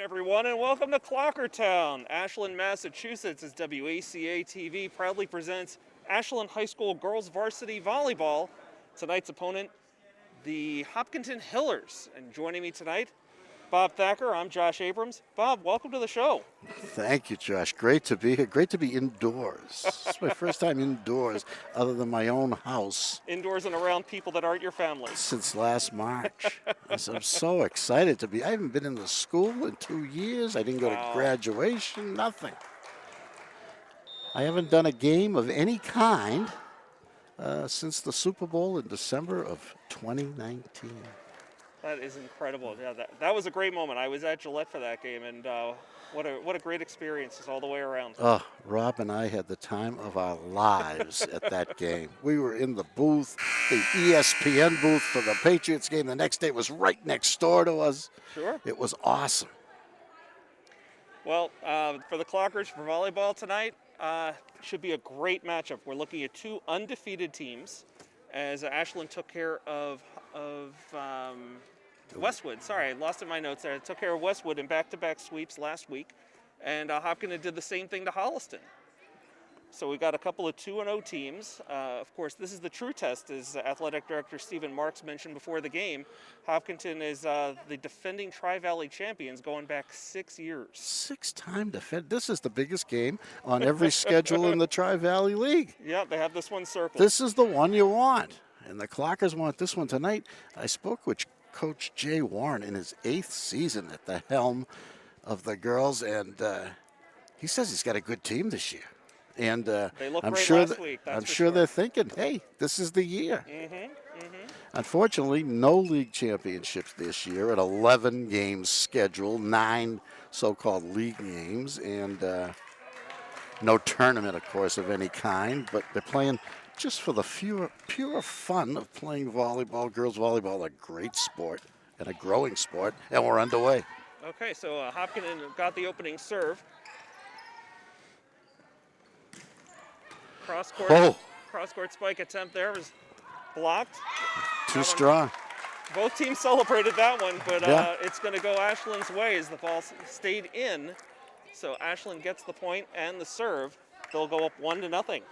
Everyone, and welcome to Clockertown. Ashland, Massachusetts, as WACA-TV proudly presents Ashland High School Girls Varsity Volleyball. Tonight's opponent, the Hopkinton Hillers. And joining me tonight, Bob Thacker. I'm Josh Abrams. Bob, welcome to the show. Thank you, Josh. Great to be here. Great to be indoors. It's my first time indoors other than my own house. Indoors and around people that aren't your family. Since last March. I'm so excited to be. I haven't been in the school in 2 years. I didn't go to graduation, nothing. I haven't done a game of any kind since the Super Bowl in December of 2019. That is incredible. Yeah, that was a great moment. I was at Gillette for that game, and what a great experience all the way around. Oh, Rob and I had the time of our lives at that game. We were in the booth, the ESPN booth for the Patriots game. The next day was right next door to us. Sure. It was awesome. Well, for the Clockers for volleyball tonight, should be a great matchup. We're looking at two undefeated teams, as Ashland took care of Westwood. Sorry, I lost in my notes there. I took care of Westwood in back-to-back sweeps last week, and Hopkinton did the same thing to Holliston. So we got a couple of 2-0 teams. Of course, this is the true test, as Athletic Director Stephen Marks mentioned before the game. Hopkinton is the defending Tri-Valley champions going back 6 years. Six-time defend. This is the biggest game on every schedule in the Tri-Valley League. Yeah, they have this one circled. This is the one you want, and the Clockers want this one tonight. I spoke with Coach Jay Warren in his 8th season at the helm of the girls, and he says he's got a good team this year. And they looked I'm great sure last week, I'm sure they're thinking, hey, this is the year. Unfortunately, no league championships this year. An 11-game schedule, 9 so-called league games, and no tournament, of course, of any kind. But they're playing just for the pure fun of playing volleyball. Girls volleyball, a great sport and a growing sport, and we're underway. Okay, so Hopkinton got the opening serve. Cross-court spike attempt there was blocked. Too strong. Both teams celebrated that one, but it's going to go Ashland's way as the ball stayed in. So Ashland gets the point and the serve. They'll go up 1-0.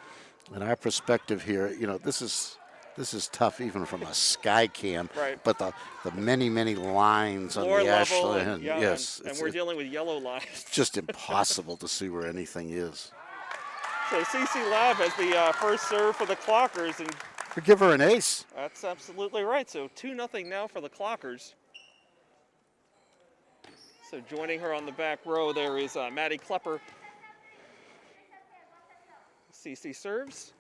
In our perspective here, you know, this is tough even from a sky cam. Right. But the many lines on Floor the level Ashland, yes, and we're dealing with yellow lines. It's just impossible to see where anything is. So CC Lab has the first serve for the Clockers, and we give her an ace. That's absolutely right. So 2-0 now for the Clockers. So joining her on the back row there is Maddie Klepper. CC serves.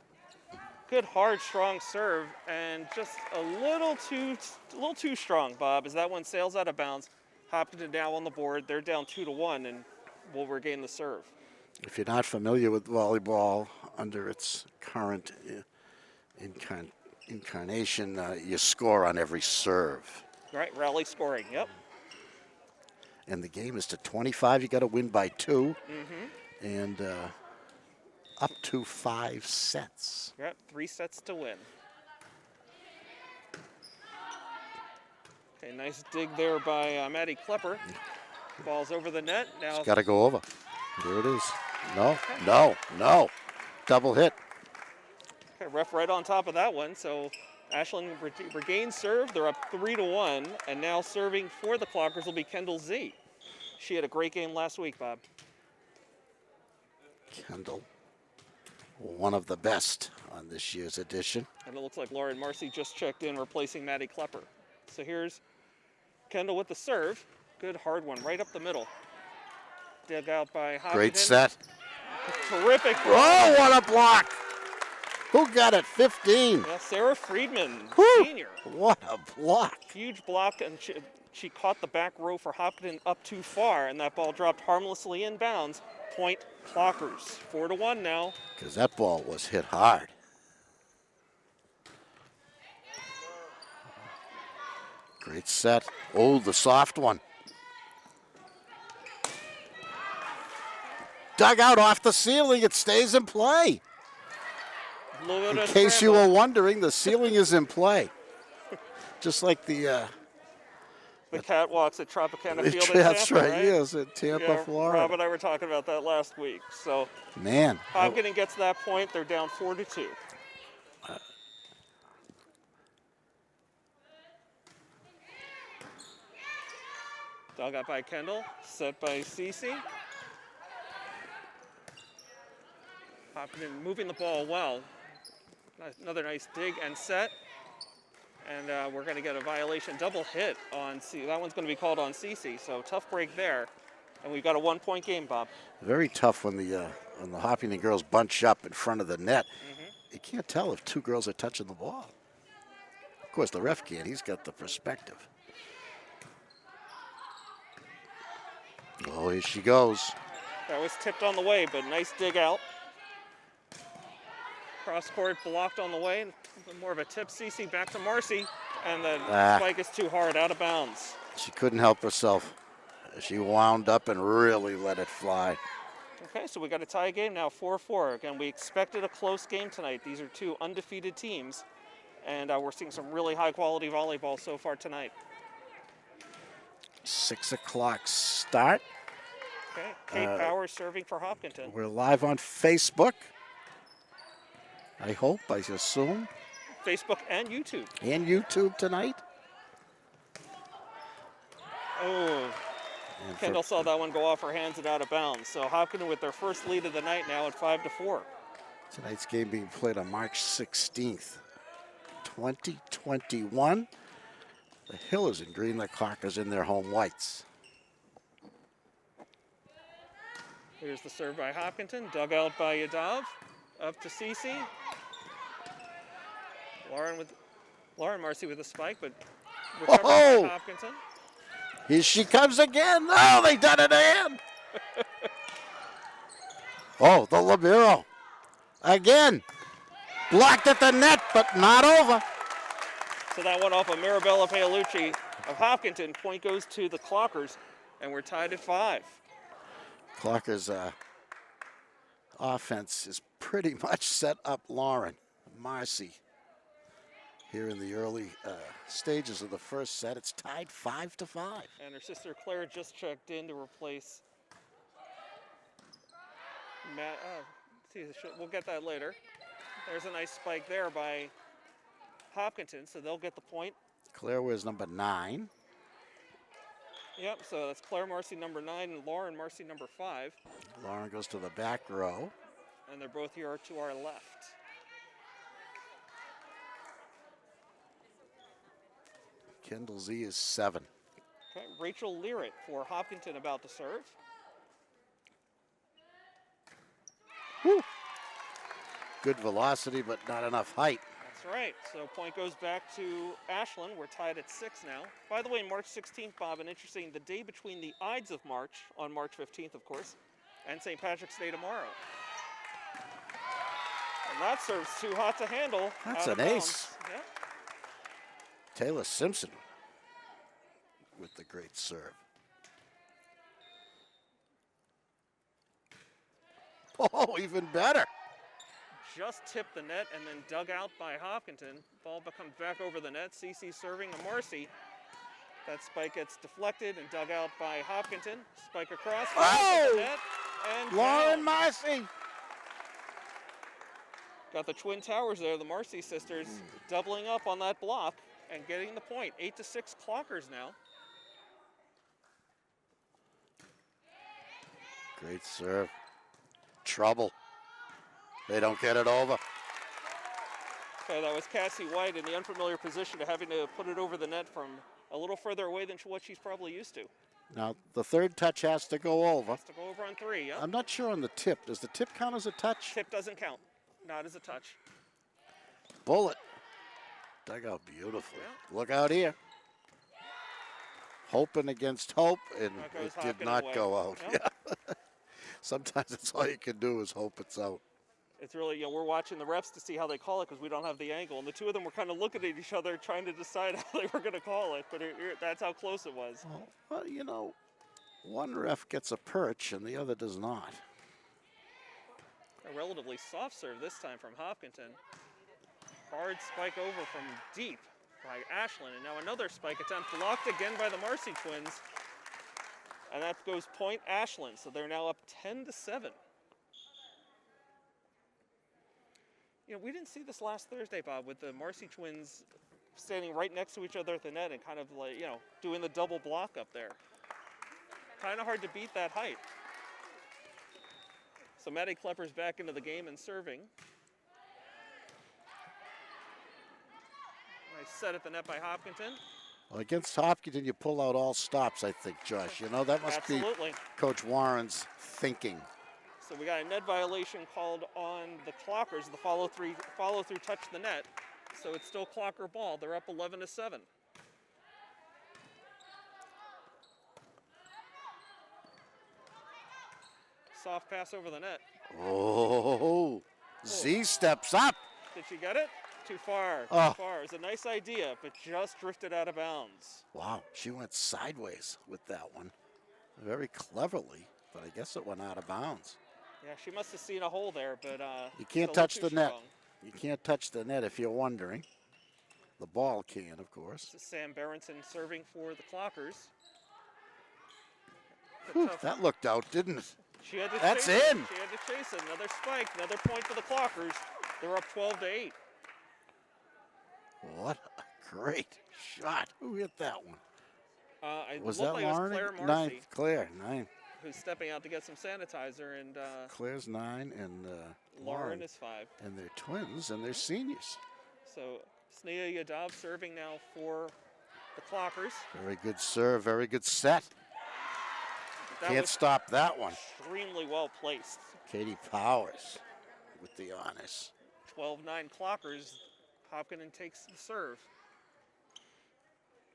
Good, hard, strong serve, and just a little too strong, Bob, as that one sails out of bounds. Hopkinton now on the board. They're down 2-1, and will regain the serve. If you're not familiar with volleyball under its current incarnation, you score on every serve. Right, rally scoring, yep. And the game is to 25. You got to win by 2. And up to 5 sets. Yep, 3 sets to win. Okay, nice dig there by Maddie Klepper. Ball's over the net. Now it's got to go over. There it is. No. Double hit. Okay, ref right on top of that one. So Ashland regains serve. They're up 3-1, and now serving for the Clockers will be Kendall Z. She had a great game last week, Bob. Kendall, one of the best on this year's edition. And it looks like Lauren Marcy just checked in, replacing Maddie Klepper. So here's Kendall with the serve. Good hard one, right up the middle. Dug out by Hopkinton. Great set. Terrific. Oh, what a block. Who got it? 15. Yeah, Sarah Friedman, senior. What a block. Huge block, and she caught the back row for Hopkinton up too far, and that ball dropped harmlessly inbounds. Point Clockers. 4-1 now. Because that ball was hit hard. Great set. Oh, the soft one. Dug out off the ceiling. It stays in play. In case you were wondering, the ceiling is in play. Just like the the catwalks at Tropicana Field in That's Tampa, right. Yes, at Tampa, yeah, Florida. Rob and I were talking about that last week. So Man. Hopkinton gets that point. They're down 4-2. Dug out by Kendall, set by Cece. Hopkinton moving the ball well. Another nice dig and set. And we're going to get a violation double hit on C. That one's going to be called on Cece. So tough break there. And we've got a 1-point game, Bob. Very tough when the Hopkinton girls bunch up in front of the net. You can't tell if two girls are touching the ball. Of course, the ref can't. He's got the perspective. Oh, here she goes. That was tipped on the way, but nice dig out. Cross court blocked on the way. More of a tip. Cece back to Marcy. And the spike is too hard, out of bounds. She couldn't help herself. She wound up and really let it fly. Okay, so we got a tie game now, 4-4. Again, we expected a close game tonight. These are two undefeated teams. And we're seeing some really high-quality volleyball so far tonight. 6 o'clock start. Okay, Kate Powers serving for Hopkinton. We're live on Facebook. I hope, I assume. Facebook and YouTube. And YouTube tonight. Oh, And Kendall saw that one go off her hands and out of bounds. So Hopkinton with their first lead of the night now at 5-4. Tonight's game being played on March 16th, 2021. The Hill is in green, the Clockers in their home whites. Here's the serve by Hopkinton, dug out by Yadav. Up to Cece. Lauren Marcy with a spike, but recovered by Hopkinton. Here she comes again. Oh, they done it again. Oh, the libero. Again. Blocked at the net, but not over. So that one off of Mirabella Paolucci of Hopkinton. Point goes to the Clockers, and we're tied at 5. Clockers' offense is pretty much set up Lauren Marcy here in the early stages of the first set. It's tied 5-5. And her sister Claire just checked in to replace Matt. We'll get that later. There's a nice spike there by Hopkinton, so they'll get the point. Claire wears number 9. Yep, so that's Claire Marcy number 9 and Lauren Marcy number 5. Lauren goes to the back row. And they're both here to our left. Kendall Z is 7. Okay, Rachel Learitt for Hopkinton about to serve. Woo. Good velocity, but not enough height. That's right. So point goes back to Ashland. We're tied at 6 now. By the way, March 16th, Bob, and interesting, the day between the Ides of March, on March 15th, of course, and St. Patrick's Day tomorrow. And that serves too hot to handle. That's an ace. Yep. Taylor Simpson with the great serve. Oh, even better. Just tipped the net and then dug out by Hopkinton. Ball comes back over the net. Cece serving to Marcy. That spike gets deflected and dug out by Hopkinton. Spike across. Oh! The net, and Lauren down. Marcy. Got the Twin Towers there, the Marcy sisters, doubling up on that block and getting the point. 8-6 Clockers now. Great serve. Trouble. They don't get it over. Okay, that was Cassie White in the unfamiliar position of having to put it over the net from a little further away than what she's probably used to. Now, the third touch has to go over. Has to go over on 3, yeah. I'm not sure on the tip. Does the tip count as a touch? Tip doesn't count. Not as a touch. Bullet. Dug out beautifully. Yeah. Look out here. Hoping against hope, and it did not go out. Yep. Yeah. Sometimes that's all you can do is hope it's out. It's really, we're watching the refs to see how they call it because we don't have the angle. And the two of them were kind of looking at each other trying to decide how they were going to call it. But that's how close it was. Well, one ref gets a perch and the other does not. A relatively soft serve this time from Hopkinton. Hard spike over from deep. by Ashland. And now another spike attempt blocked again by the Marcy twins. And that goes point Ashland. So they're now up 10-7. You know, we didn't see this last Thursday, Bob, with the Marcy twins standing right next to each other at the net and kind of like, you know, doing the double block up there. Kind of hard to beat that height. So Maddie Klepper's back into the game and serving. Nice set at the net by Hopkinton. Well, against Hopkinton, you pull out all stops, I think, Josh. You know, that must Absolutely. be Coach Warren's thinking. So we got a net violation called on the Clockers. The follow-through touched the net. So it's still Clocker ball. They're up 11-7. Soft pass over the net. Oh, Z steps up. Did she get it? Too far. Oh. Too far. It was a nice idea, but just drifted out of bounds. Wow, she went sideways with that one. Very cleverly, but I guess it went out of bounds. Yeah, she must have seen a hole there, but you can't touch the net. You can't touch the net if you're wondering. The ball can, of course. This is Sam Berenson serving for the Clockers. Whew, that looked out, didn't it? She had to That's chase in. It. She had to chase it. Another spike, another point for the Clockers. They're up 12-8. What a great shot. Who hit that one? Was that like Lauren? Claire Marcy. Ninth, Claire, 9. Who's stepping out to get some sanitizer, and Claire's 9 and Lauren is 5. And they're twins and they're seniors. So Sneha Yadav serving now for the Clockers. Very good serve, very good set. Can't stop that one. Extremely well placed. Katie Powers with the honors. 12-9 Clockers. Hopkinton takes the serve.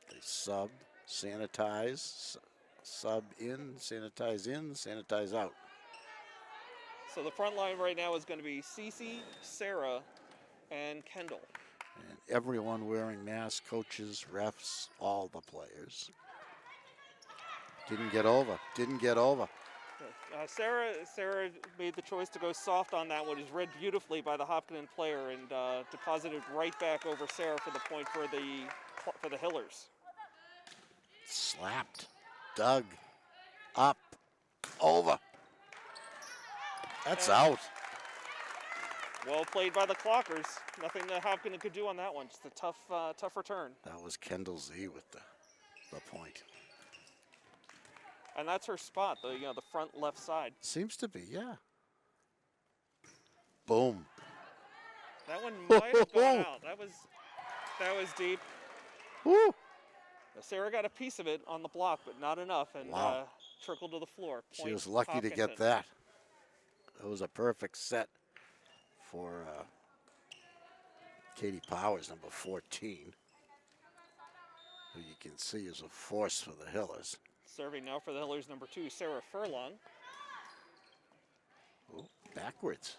They sub, sanitize, sub in, sanitize out. So the front line right now is going to be Cece, Sarah, and Kendall. And everyone wearing masks, coaches, refs, all the players. Didn't get over. Sarah made the choice to go soft on that one. It was read beautifully by the Hopkinton player and deposited right back over Sarah for the point for the Hillers. Slapped, dug, up, over. That's out. Well played by the Clockers. Nothing that Hopkinton could do on that one. Just a tough return. That was Kendall Z with the point. And that's her spot, the front left side. Seems to be, yeah. Boom. That one might have gone out. That was deep. Woo. Sarah got a piece of it on the block, but not enough, and trickled to the floor. She was lucky to get that. It was a perfect set for Katie Powers, number 14, who you can see is a force for the Hillers. Serving now for the Hillers, number 2, Sarah Furlong. Ooh, backwards,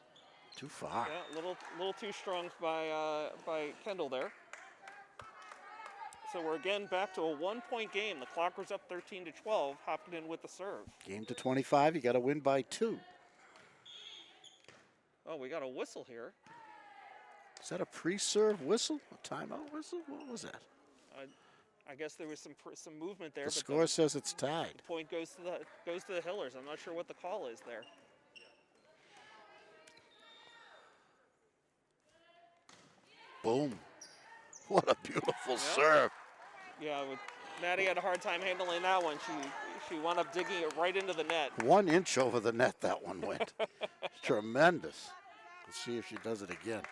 too far. Yeah, a little too strong by Kendall there. So we're again back to a 1-point game. The Clockers up 13-12. Hopkinton with the serve. Game to 25. You got to win by 2. Oh, we got a whistle here. Is that a pre-serve whistle? A timeout whistle? What was that? I guess there was some movement there. The score says it's tied. The point goes to the Hillers. I'm not sure what the call is there. Boom. What a beautiful serve. Yeah, Maddie had a hard time handling that one. She wound up digging it right into the net. 1 inch over the net that one went. Tremendous. Let's see if she does it again.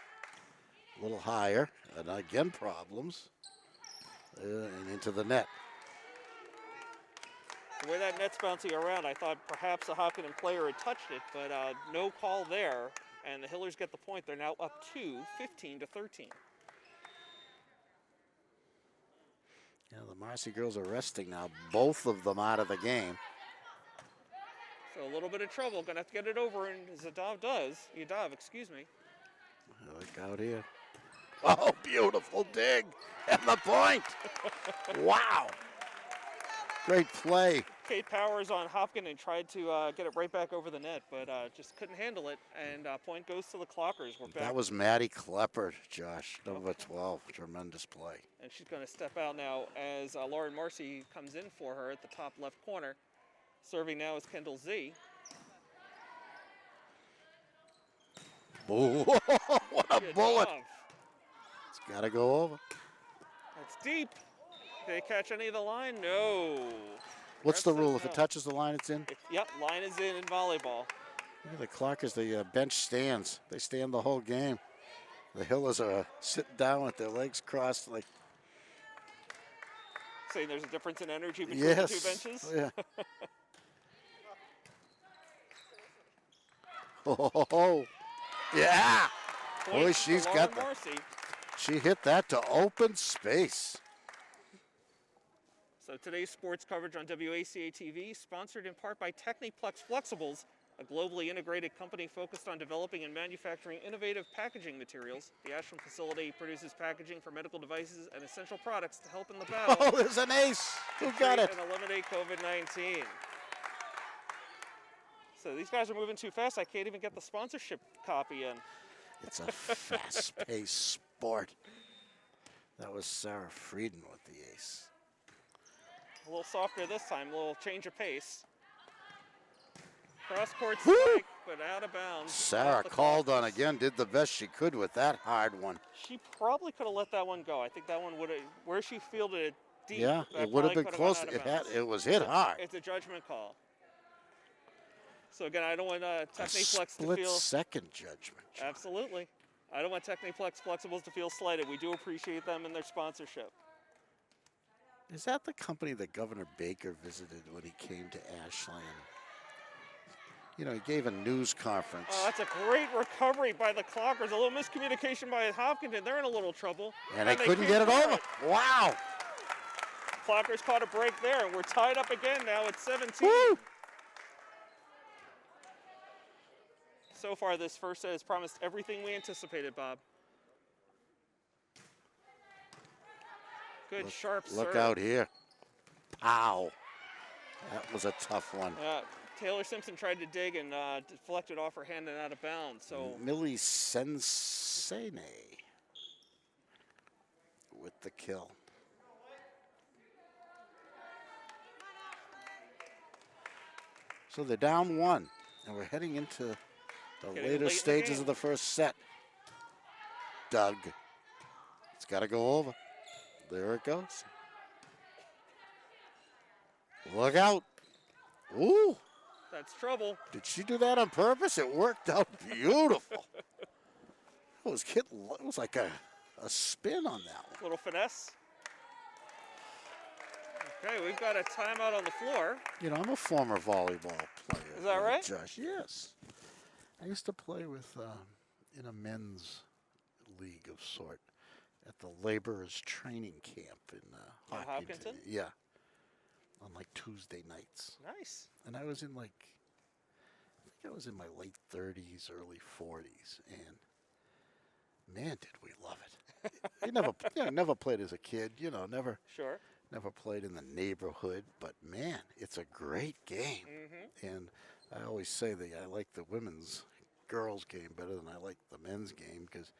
A little higher, and again problems. And into the net. The way that net's bouncing around, I thought perhaps a Hopkinton player had touched it, but no call there. And the Hillers get the point. They're now up 15-13. Yeah, the Marcy girls are resting now. Both of them out of the game. So a little bit of trouble. Gonna have to get it over, and Yadav, excuse me. Look out here. Oh, beautiful dig. And the point. Wow. Great play. Kate Powers on Hopkinton tried to get it right back over the net, but just couldn't handle it. And point goes to the Clockers. We're back. That was Maddie Klepper, Josh, number 12. Tremendous play. And she's going to step out now as Lauren Marcy comes in for her at the top left corner. Serving now is Kendall Z. Oh, what a bullet. It's got to go over. That's deep. Did they catch any of the line? No. What's the rule? If it touches the line, it's in? Yep, line is in volleyball. Look at the Clockers, the bench stands. They stand the whole game. The Hillers are sitting down with their legs crossed like... Saying there's a difference in energy between the two benches? Yeah. Oh, yeah. Boy, she's got Marcy. She hit that to open space. So today's sports coverage on WACA-TV, sponsored in part by Techniplex Flexibles, a globally integrated company focused on developing and manufacturing innovative packaging materials. The Ashland facility produces packaging for medical devices and essential products to help in the battle. Oh, there's an ace. Who got it? And eliminate COVID-19. So these guys are moving too fast. I can't even get the sponsorship copy in. It's a fast-paced sport. That was Sarah Frieden with the ace. A little softer this time, a little change of pace. Cross-court strike, but out of bounds. Sarah called on again, did the best she could with that hard one. She probably could have let that one go. I think that one would have, where she fielded it deep. Yeah, it would have been close. It was hit hard. It's a judgment call. So again, I don't want Techniplex to feel... Split-second judgment. John. Absolutely. I don't want Techniplex Flexibles to feel slighted. We do appreciate them and their sponsorship. Is that the company that Governor Baker visited when he came to Ashland? You know, he gave a news conference. Oh, that's a great recovery by the Clockers. A little miscommunication by Hopkinton. They're in a little trouble. And they couldn't get it over. Wow. Clockers caught a break there, and we're tied up again now at 17. Woo! So far, this first set has promised everything we anticipated, Bob. Good, sharp serve. Look out here. Pow. That was a tough one. Taylor Simpson tried to dig and deflected off her hand and out of bounds. So Millie Sensene with the kill. So they're down one, and we're heading into the later stages of the first set. Doug. It's got to go over. There it goes. Look out. Ooh. That's trouble. Did she do that on purpose? It worked out beautiful. It was like a spin on that one. Little finesse. Okay, we've got a timeout on the floor. You know, I'm a former volleyball player. Is that right? Josh, yes. I used to play with in a men's league of sort at the laborers training camp in Hopkinton. Yeah. On like Tuesday nights. Nice. And I was in I think I was in my late 30s, early 40s, and man, did we love it. You never played as a kid, never played in the neighborhood, but man, it's a great game. Mm-hmm. And I always say that I like the girls game better than I like the men's game, because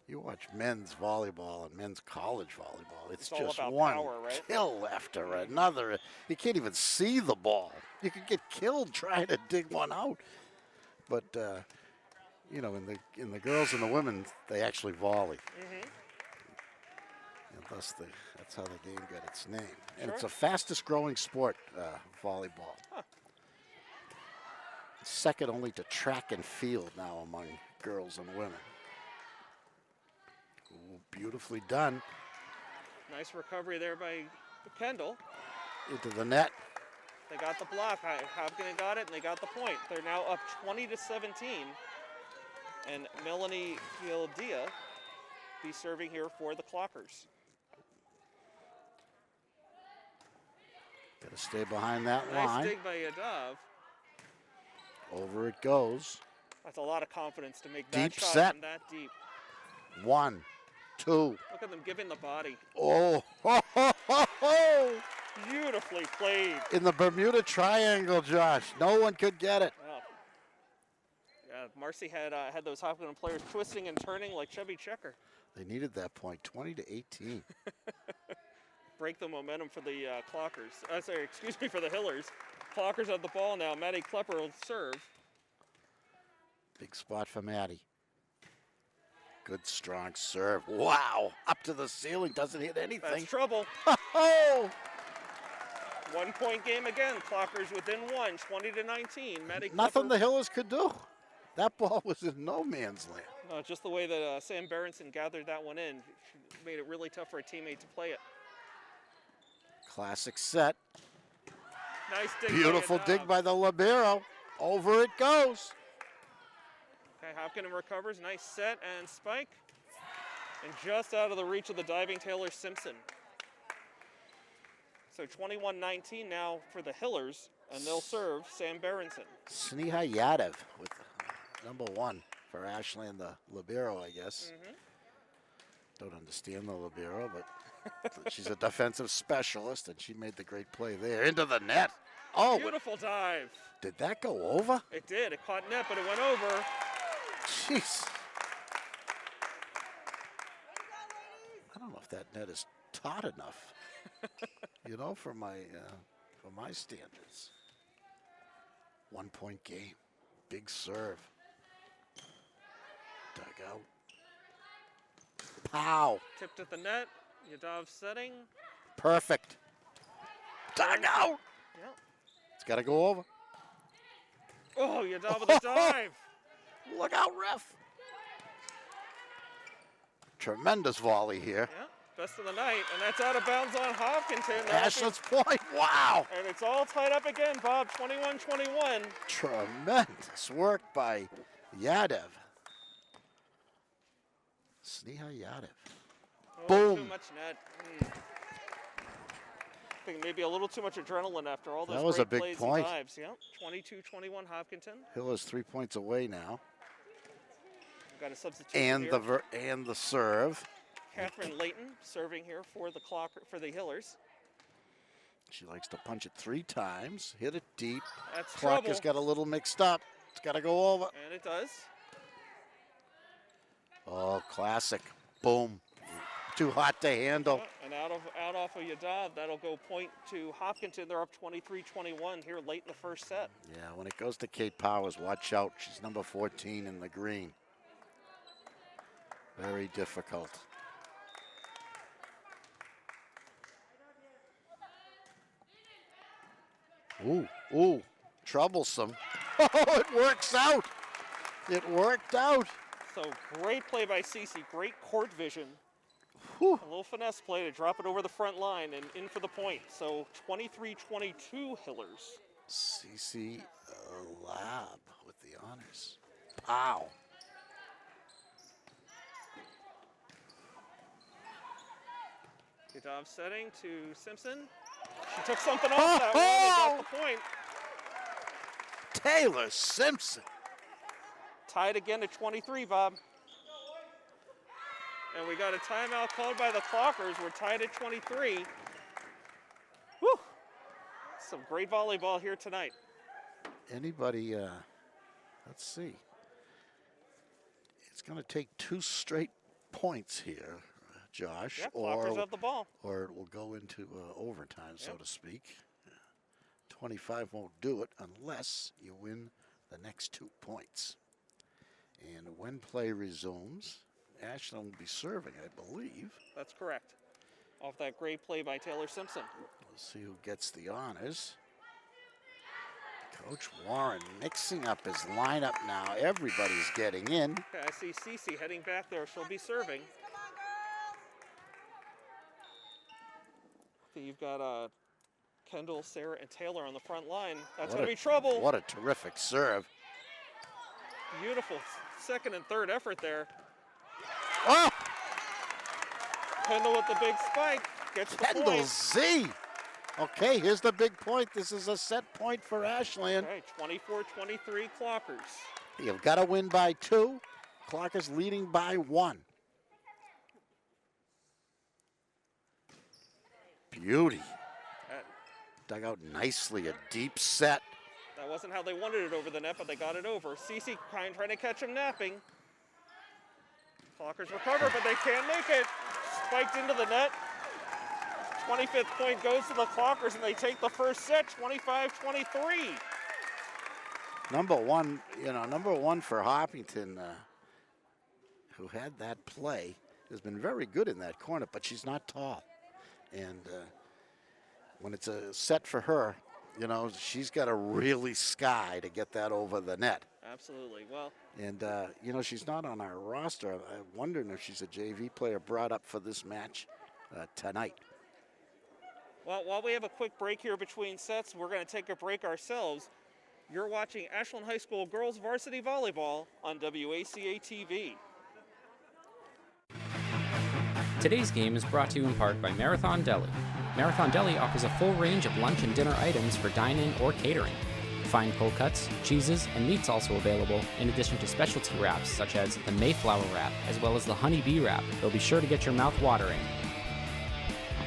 you watch men's volleyball and men's college volleyball. It's just one power, right? kill after another. You can't even see the ball. You could get killed trying to dig one out. But in the girls and the women, they actually volley. Mm-hmm. And thus that's how the game got its name. And it's the fastest growing sport, volleyball. Huh. Second only to track and field now among girls and women. Ooh, beautifully done. Nice recovery there by Kendall. Into the net. They got the block. Hopkinton got it, and they got the point. They're now up 20-17. And Melanie Gildia be serving here for the Clockers. Got to stay behind that line. Nice dig by Yadav. Over it goes. That's a lot of confidence to make deep that shot set. from that deep. 1, 2. Look at them giving the body. Oh, ho, ho, ho, ho. Beautifully played. In the Bermuda Triangle, Josh. No one could get it. Wow. Yeah, Marcy had those Hopkinton players twisting and turning like Chubby Checker. They needed that point, 20-18. Break the momentum for the Clockers. Sorry, excuse me, for the Hillers. Clockers have the ball now. Maddie Klepper will serve. Big spot for Maddie. Good, strong serve. Wow. Up to the ceiling. Doesn't hit anything. That's trouble. Oh! 1 point game again. Clockers within one, 20-19. Maddie Nothing Klepper, the Hillers could do. That ball was in no man's land. no, just the way that Sam Berenson gathered that one in. She made it really tough for a teammate to play it. Classic set. Nice dig. Beautiful dig by the libero. Over it goes. Okay, Hopkinton recovers. Nice set and spike. And just out of the reach of the diving Taylor Simpson. So 21-19 now for the Hillers, and they'll serve Sam Berenson. Sneha Yadav with number 1 for Ashley and the libero, I guess. Don't understand the libero, but she's a defensive specialist, and she made the great play there. Into the net. Oh, Beautiful dive. did that go over? It did. It caught net, but it went over. Jeez. I don't know if that net is taut enough, you know, for my standards. 1 point game. Big serve. Dug out. Pow. Tipped at the net. Yadav setting. Perfect. Dug out. Yep. It's got to go over. Oh, Yadav with a dive. Look out, ref. Tremendous volley here. Yeah, best of the night, and that's out of bounds on Hopkinton. Ashland's point. Wow. And it's all tied up again, Bob. 21-21. Tremendous work by Yadav. Sneha Yadav. Oh, Boom. Too much net. I think maybe a little too much adrenaline after all those That was a great big plays point. and dives. Yep, 22-21 Hopkinton. Hill is 3 points away now. We've got a substitution And here. and the serve. Catherine Layton serving here for the Hillers. She likes to punch it 3 times, hit it deep. That's Clock trouble. has got a little mixed up. It's got to go over. And it does. Oh, classic. Boom. Too hot to handle. And out off of Yadav, that'll go point to Hopkinton. They're up 23-21 here late in the first set. Yeah, when it goes to Kate Powers, watch out. She's number 14 in the green. Very difficult. Ooh, troublesome. Oh, it works out. It worked out. So great play by Cece, great court vision. Whew. A little finesse play to drop it over the front line and in for the point. So 23-22 Hillers. CC Lab with the honors. Pow. Yadav setting to Simpson. She took something off that one and got the point. Taylor Simpson. Tied again at 23, Bob. And we got a timeout called by the Clockers. We're tied at 23. Whew. Some great volleyball here tonight. Anybody, let's see. It's going to take 2 straight points here, Josh. Yeah, Clockers have the ball. Or it will go into overtime, so to speak. 25 won't do it unless you win the next 2 points. And when play resumes, Ashland will be serving, I believe. That's correct. Off that great play by Taylor Simpson. We'll see who gets the honors. Coach Warren mixing up his lineup now. Everybody's getting in. Okay, I see Cece heading back there. She'll be serving. Okay, you've got Kendall, Sarah, and Taylor on the front line. That's going to be trouble. What a terrific serve. Beautiful second and third effort there. Oh! Kendall with the big spike. Gets the Kendall point. Z. Okay, here's the big point. This is a set point for Ashland. Okay, 24-23 Clockers. You've got to win by 2. Clockers leading by 1. Beauty. dug out nicely, a deep set. That wasn't how they wanted it over the net, but they got it over. Cece trying to catch him napping. Clockers recover, but they can't make it. Spiked into the net. 25th point goes to the Clockers, and they take the first set, 25-23. Number one for Hopkinton, who had that play, has been very good in that corner, but she's not tall. And when it's a set for her, she's got to really sky to get that over the net. Absolutely. Well, and, she's not on our roster. I'm wondering if she's a JV player brought up for this match tonight. Well, while we have a quick break here between sets, we're going to take a break ourselves. You're watching Ashland High School Girls Varsity Volleyball on WACA-TV. Today's game is brought to you in part by Marathon Deli. Marathon Deli offers a full range of lunch and dinner items for dine-in or catering. Fine cold cuts, cheeses, and meats also available, in addition to specialty wraps such as the Mayflower wrap as well as the Honey Bee wrap. They'll be sure to get your mouth watering.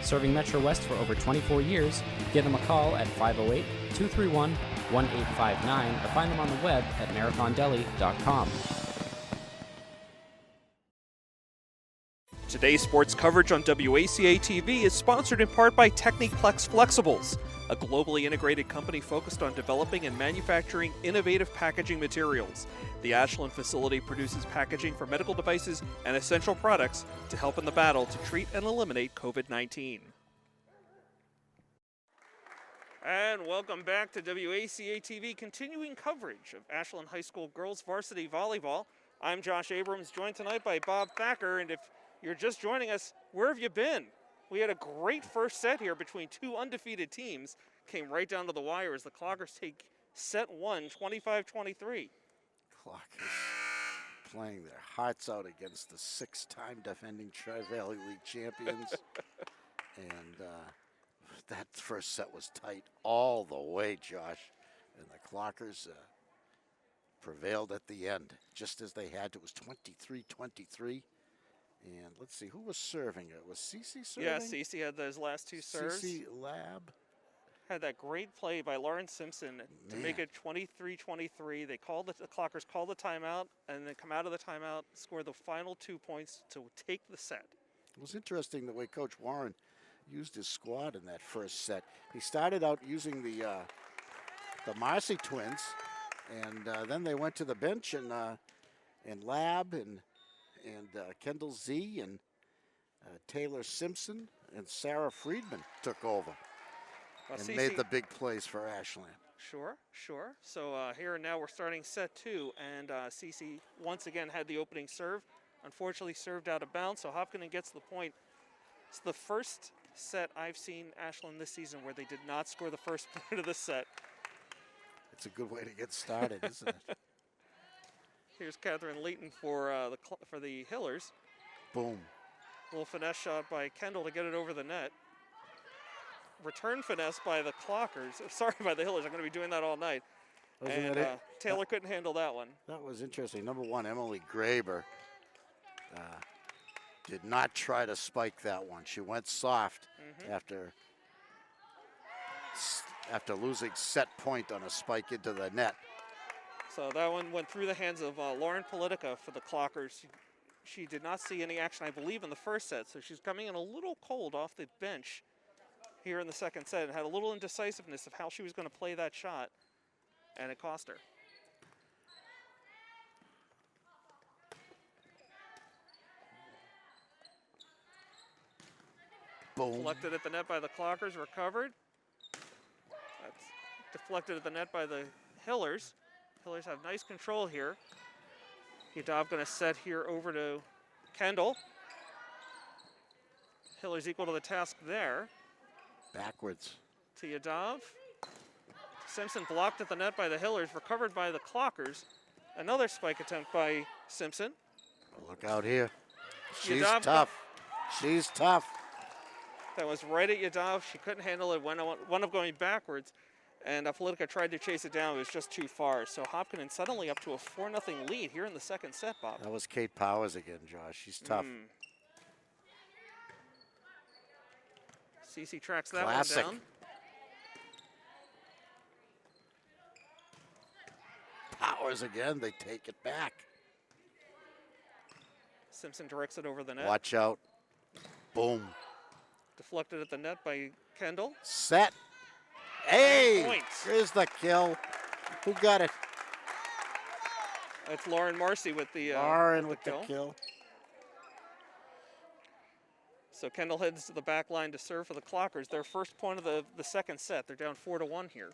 Serving Metro West for over 24 years, give them a call at 508-231-1859 or find them on the web at marathondeli.com. Today's sports coverage on WACA-TV is sponsored in part by Techniplex Flexibles, a globally integrated company focused on developing and manufacturing innovative packaging materials. The Ashland facility produces packaging for medical devices and essential products to help in the battle to treat and eliminate COVID-19. And welcome back to WACA-TV, continuing coverage of Ashland High School Girls Varsity Volleyball. I'm Josh Abrams, joined tonight by Bob Thacker, and if you're just joining us, where have you been? We had a great first set here between two undefeated teams. Came right down to the wire as the Clockers take set one, 25-23. Clockers playing their hearts out against the six-time defending Tri-Valley League champions. And that first set was tight all the way, Josh. And the Clockers prevailed at the end, just as they had to. It was 23-23. And let's see, who was serving it? Was Cece serving? Yeah, Cece had those last two serves. Cece Lab. Had that great play by Lauren Simpson to make it 23-23. The Clockers called the timeout, and then come out of the timeout, score the final 2 points to take the set. It was interesting the way Coach Warren used his squad in that first set. He started out using the Marcy twins, and then they went to the bench, and Lab and Kendall Z and Taylor Simpson and Sarah Friedman took over and made the big plays for Ashland. Sure. So here and now we're starting set two, and Cece once again had the opening serve. Unfortunately served out of bounds, so Hopkinton gets the point. It's the first set I've seen Ashland this season where they did not score the first point of the set. It's a good way to get started, isn't it? Here's Catherine Leighton for the Hillers. Boom. Little finesse shot by Kendall to get it over the net. Return finesse by the Clockers. Sorry, by the Hillers. I'm going to be doing that all night. Taylor couldn't handle that one. That was interesting. Number one, Emily Graber did not try to spike that one. She went soft after losing set point on a spike into the net. So that one went through the hands of Lauren Politica for the Clockers. She did not see any action, I believe, in the first set, so she's coming in a little cold off the bench here in the second set and had a little indecisiveness of how she was going to play that shot, and it cost her. Boom. Deflected at the net by the Clockers, recovered. That's deflected at the net by the Hillers. Hillers have nice control here. Yadav going to set here over to Kendall. Hillers equal to the task there. Backwards. To Yadav. Simpson blocked at the net by the Hillers, recovered by the Clockers. Another spike attempt by Simpson. Look out here. She's Yadav tough. She's tough. That was right at Yadav. She couldn't handle it, wound up going backwards. And Politica tried to chase it down. It was just too far. So Hopkinton suddenly up to a 4-0 lead here in the second set, Bob. That was Kate Powers again, Josh. She's tough. Cece tracks that Classic. one down. Powers again. They take it back. Simpson directs it over the net. Watch out. Boom. Deflected at the net by Kendall. Set. Hey! Points. Here's the kill. Who got it? That's Lauren Marcy with the Lauren with the kill. So Kendall heads to the back line to serve for the Clockers. Their first point of the second set. They're down 4-1 here.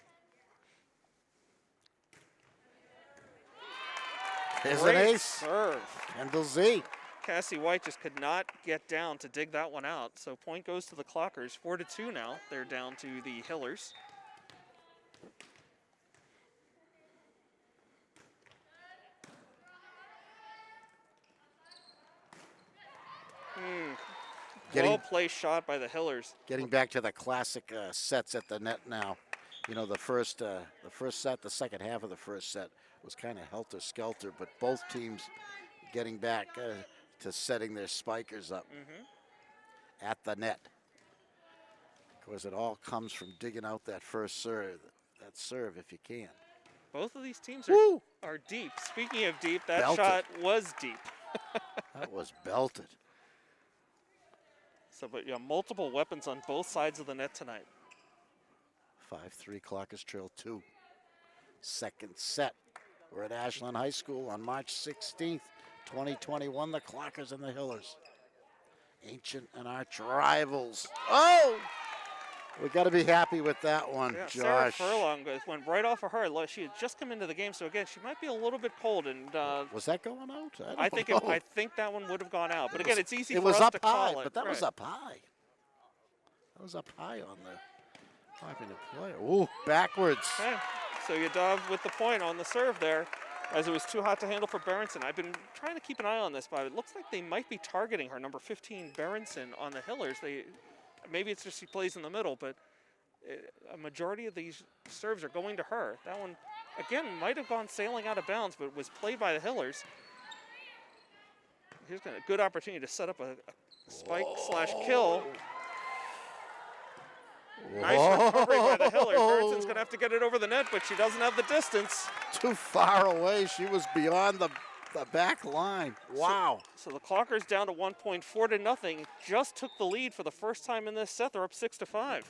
Here's Great an ace. Serve. Kendall Z. Cassie White just could not get down to dig that one out. So point goes to the Clockers. 4-2 now. They're down to the Hillers. Well-placed shot by the Hillers. Getting back to the classic sets at the net now. You know, the first set, the second half of the first set was kind of helter-skelter, but both teams getting back to setting their spikers up at the net. Of course, it all comes from digging out that first serve, if you can. Both of these teams are deep. Speaking of deep, that Belted. shot was deep. That was belted. So, but yeah, multiple weapons on both sides of the net tonight. 5-3 Clockers trail 2. Second set. We're at Ashland High School on March 16th, 2021. The Clockers and the Hillers. Ancient and arch rivals. Oh! We got to be happy with that one, Yeah, Sarah Josh. Furlong went right off of her. She had just come into the game, so again, she might be a little bit cold. And was that going out? I think that one would have gone out. But again, it's easy it for was us up to high, call it. but that was up high. That was up high on the popping the player. Ooh, backwards. Okay. So Yadav with the point on the serve there, as it was too hot to handle for Berenson. I've been trying to keep an eye on this, but it looks like they might be targeting her, number 15, Berenson, on the Hillers. Maybe it's just she plays in the middle, but a majority of these serves are going to her. That one, again, might have gone sailing out of bounds, but was played by the Hillers. Here's a good opportunity to set up a spike/kill. Nice recovery by the Hillers. Berenson's going to have to get it over the net, but she doesn't have the distance. Too far away. She was beyond the back line. Wow. So the Clockers down to 1 point, 4-0. Just took the lead for the first time in this set. They're up 6-5.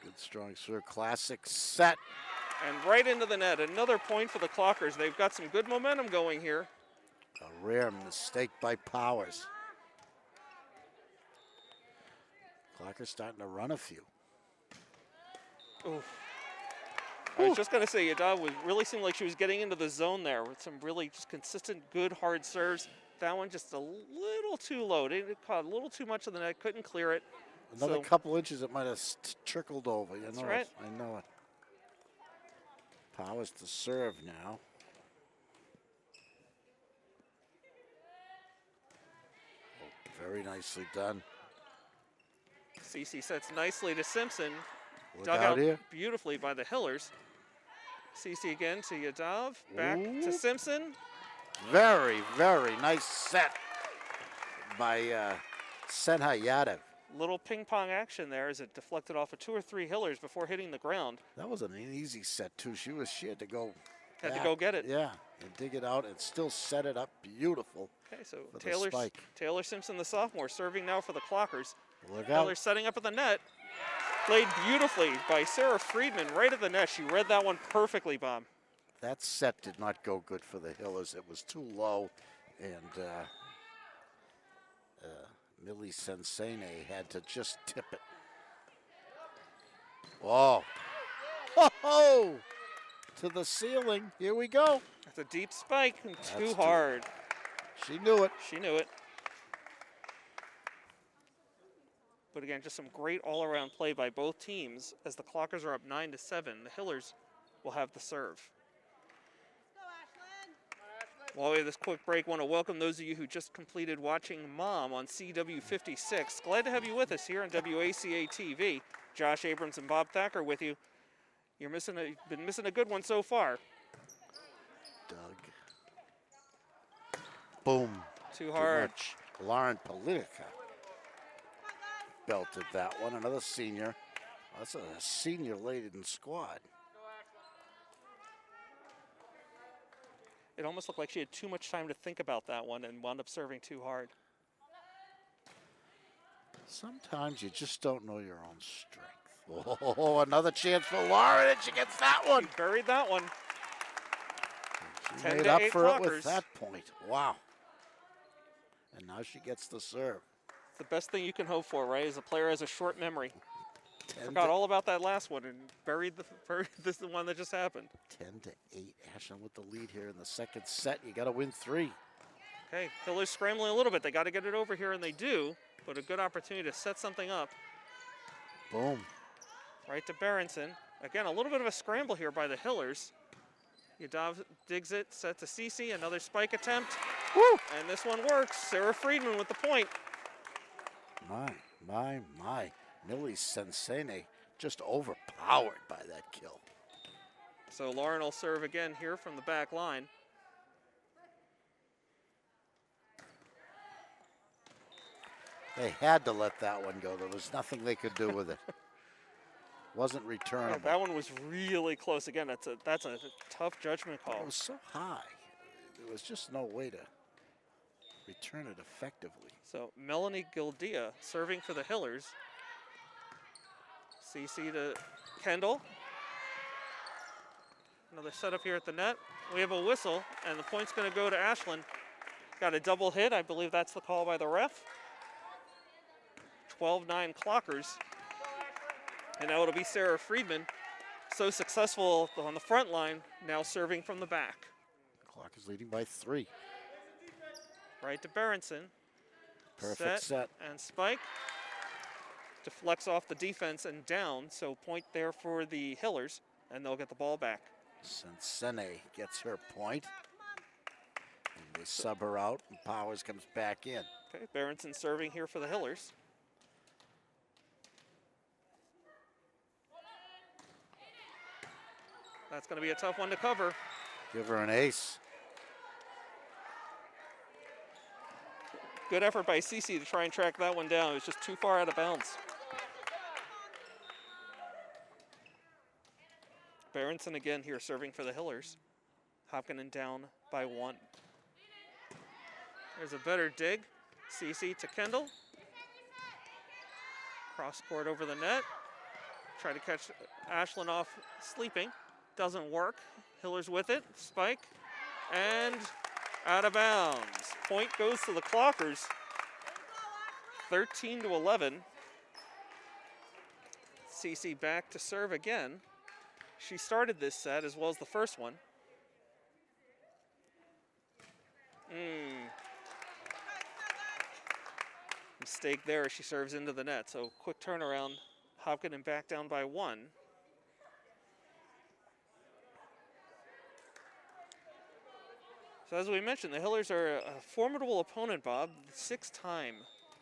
Good strong serve. Classic set. And right into the net. Another point for the Clockers. They've got some good momentum going here. A rare mistake by Powers. Clockers starting to run a few. Oof. I was just going to say, Yadav really seemed like she was getting into the zone there with some really just consistent, good, hard serves. That one just a little too low. It caught a little too much of the net, couldn't clear it. Another couple inches, it might have trickled over. That's right. I know it. Powers to serve now. Oh, very nicely done. Cece sets nicely to Simpson. Look Dug out out here. beautifully by the Hillers. Cece again to Yadav. Back to Simpson. Very, very nice set by Senha Yadav. Little ping pong action there as it deflected off of 2 or 3 Hillers before hitting the ground. That wasn't an easy set too. She had to go. Had to go get it. Yeah, and dig it out and still set it up beautiful. Okay, so Spike. Taylor Simpson, the sophomore, serving now for the Clockers. Look out. Taylor setting up at the net. Played beautifully by Sarah Friedman right at the net. She read that one perfectly, Bob. That set did not go good for the Hillers. It was too low, and Millie Sensene had to just tip it. Oh. Ho-ho! To the ceiling. Here we go. That's a deep spike. Too That's hard. She knew it. She knew it. But again, just some great all-around play by both teams as the Clockers are up 9-7. The Hillers will have the serve. While we have this quick break, I want to welcome those of you who just completed watching Mom on CW56. Glad to have you with us here on WACA-TV. Josh Abrams and Bob Thacker with you. You've been missing a good one so far. Doug. Boom. Too hard. Lauren Politica belted that one. Another senior. That's a senior-laden squad. It almost looked like she had too much time to think about that one and wound up serving too hard. Sometimes you just don't know your own strength. Oh, another chance for Lauren, and she gets that one. She buried that one. She 10 made to up 8 for it with Clockers. that point. Wow. And now she gets the serve. It's the best thing you can hope for, right? As a player has a short memory. 10 Forgot to, all about that last one and buried this the one that just happened. 10 to 8. Ashland with the lead here in the second set. You got to win 3. Okay, Hiller's scrambling a little bit. They got to get it over here, and they do. But a good opportunity to set something up. Boom. Right to Berenson. Again, a little bit of a scramble here by the Hillers. Yadav digs it, set to Cece, another spike attempt. Woo! And this one works. Sarah Friedman with the point. My. Millie Sensene just overpowered by that kill. So Lauren will serve again here from the back line. They had to let that one go. There was nothing they could do with it. Wasn't returnable. That one was really close. Again, that's a tough judgment call. It was so high. There was just no way to return it effectively. So Melanie Gildia serving for the Hillers. CC to Kendall. Another setup here at the net. We have a whistle, and the point's going to go to Ashland. Got a double hit. I believe that's the call by the ref. 12-9 Clockers. And now it'll be Sarah Friedman, so successful on the front line, now serving from the back. Clock is leading by 3. Right to Berenson. Perfect set. And spike. Deflects off the defense and down, so point there for the Hillers, and they'll get the ball back. Sensene gets her point. And they sub her out, and Powers comes back in. Okay, Berenson serving here for the Hillers. That's going to be a tough one to cover. Give her an ace. Good effort by Cece to try and track that one down. It was just too far out of bounds. Berenson again here serving for the Hillers. Hopkinton down by 1. There's a better dig. Cece to Kendall. Cross court over the net. Try to catch Ashland off sleeping. Doesn't work. Hillers with it. Spike. And out of bounds. Point goes to the Clockers. 13-11. Cece back to serve again. She started this set as well as the first one. Mistake there. She serves into the net. So quick turnaround. Hopkinton back down by 1. So as we mentioned, the Hillers are a formidable opponent, Bob. 6-time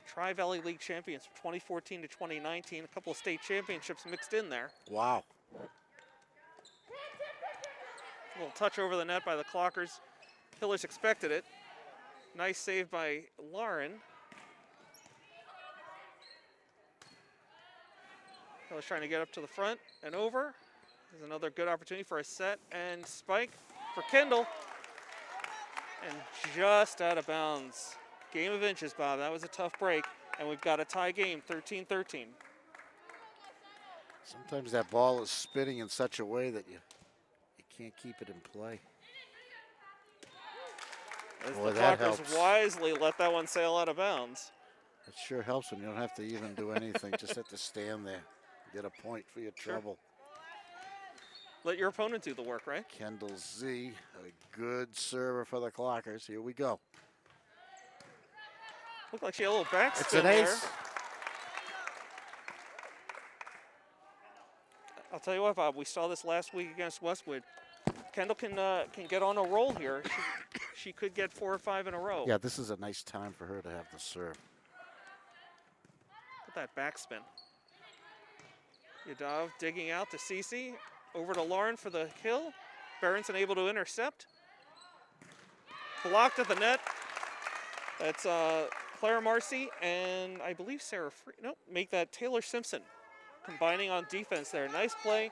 Tri-Valley League champions from 2014 to 2019. A couple of state championships mixed in there. Wow. A little touch over the net by the Clockers. Hillers expected it. Nice save by Lauren. Hillers trying to get up to the front and over. There's another good opportunity for a set and spike for Kendall. And just out of bounds. Game of inches, Bob. That was a tough break. And we've got a tie game, 13-13. Sometimes that ball is spinning in such a way that you can't keep it in play. As Boy, the that Clockers helps. wisely let that one sail out of bounds. It sure helps when you don't have to even do anything. Just have to stand there. Get a point for your trouble. Let your opponent do the work, right? Kendall Z, a good server for the Clockers. Here we go. Looked like she had a little backspin It's an there. ace. I'll tell you what, Bob. We saw this last week against Westwood. Kendall can get on a roll here. She could get 4 or 5 in a row. Yeah, this is a nice time for her to have the serve. Look at that backspin. Yadav digging out to Cece. Over to Lauren for the kill. Berenson able to intercept. Blocked at the net. That's Clara Marcy and I believe Sarah make that Taylor Simpson. Combining on defense there. Nice play.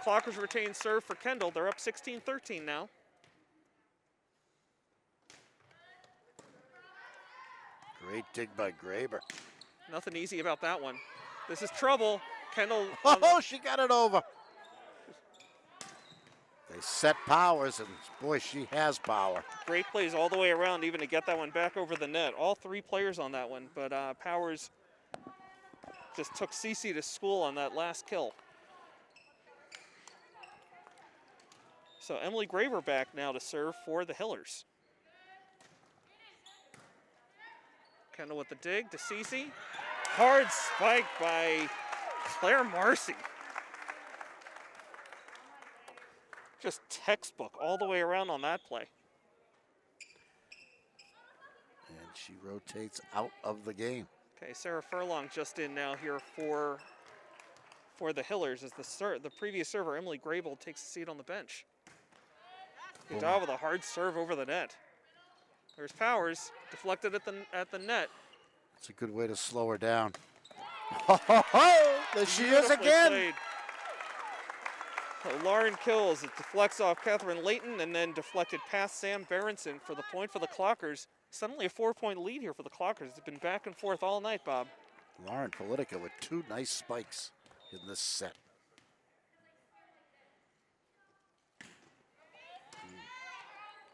Clockers retain serve for Kendall. They're up 16-13 now. Great dig by Graber. Nothing easy about that one. This is trouble. Kendall. Oh, she got it over. They set Powers, and boy, she has power. Great plays all the way around, even to get that one back over the net. All three players on that one, but Powers just took Cece to school on that last kill. So Emily Graber back now to serve for the Hillers. Kendall with the dig to Cece. Hard spike by Claire Marcy. Just textbook all the way around on that play. And she rotates out of the game. Okay, Sarah Furlong just in now here for the Hillers as the previous server, Emily Grable, takes a seat on the bench. Good job with a hard serve over the net. There's Powers, deflected at the net. It's a good way to slow her down. Oh, there she is again. Played. So Lauren kills. It deflects off Catherine Layton and then deflected past Sam Berenson for the point for the Clockers. Suddenly a 4-point lead here for the Clockers. It's been back and forth all night, Bob. Lauren Politica with 2 nice spikes in this set.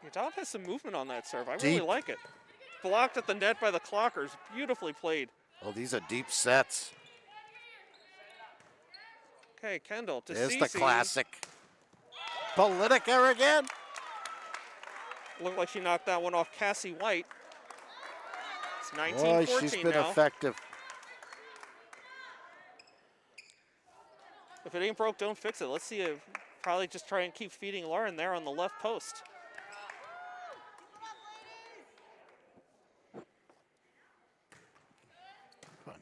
Yadav has some movement on that serve. I Deep. really like it. Blocked at the net by the Clockers. Beautifully played. Oh, these are deep sets. Okay, Kendall to There's Cece. the classic. Politica again. Looked like she knocked that one off Cassie White. It's 19-14 Boy, she's been now. effective. If it ain't broke, don't fix it. Let's see if probably just try and keep feeding Lauren there on the left post.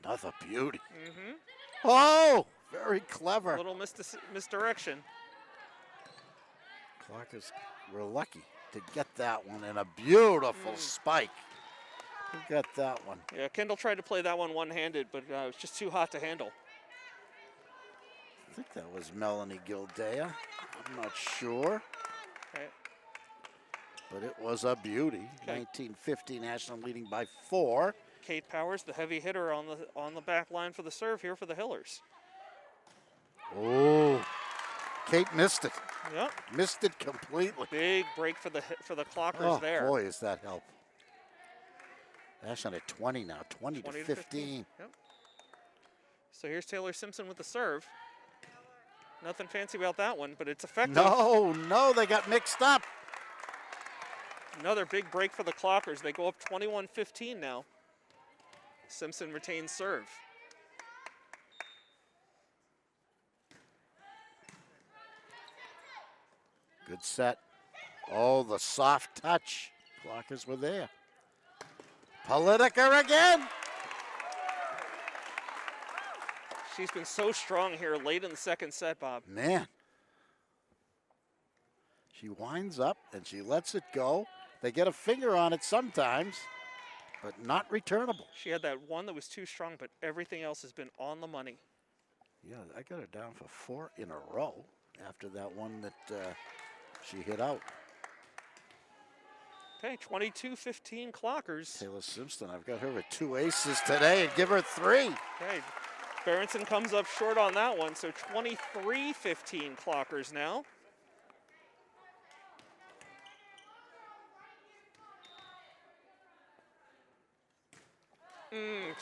Another beauty. Mm-hmm. Oh, very clever. A little misdirection. Clockers were lucky to get that one, and a beautiful spike. Who got that one? Yeah, Kendall tried to play that one one-handed, but it was just too hot to handle. I think that was Melanie Gildea. I'm not sure. Okay. But it was a beauty. Okay. 19-15, Ashland leading by 4. Kate Powers, the heavy hitter on the back line for the serve here for the Hillers. Oh, Kate missed it. Yep. Missed it completely. Big break for the Clockers there. Boy, is that help. Ashland at 20 now, 20 to 15. Yep. So here's Taylor Simpson with the serve. Nothing fancy about that one, but it's effective. No, they got mixed up. Another big break for the Clockers. They go up 21-15 now. Simpson retains serve. Good set. Oh, the soft touch. Clockers were there. Politica again. She's been so strong here late in the second set, Bob. Man. She winds up and she lets it go. They get a finger on it sometimes, but not returnable. She had that one that was too strong, but everything else has been on the money. Yeah, I got her down for 4 in a row after that one that she hit out. Okay, 22-15 Clockers. Taylor Simpson, I've got her with 2 aces today and give her 3. Okay, Berenson comes up short on that one, so 23-15 Clockers now.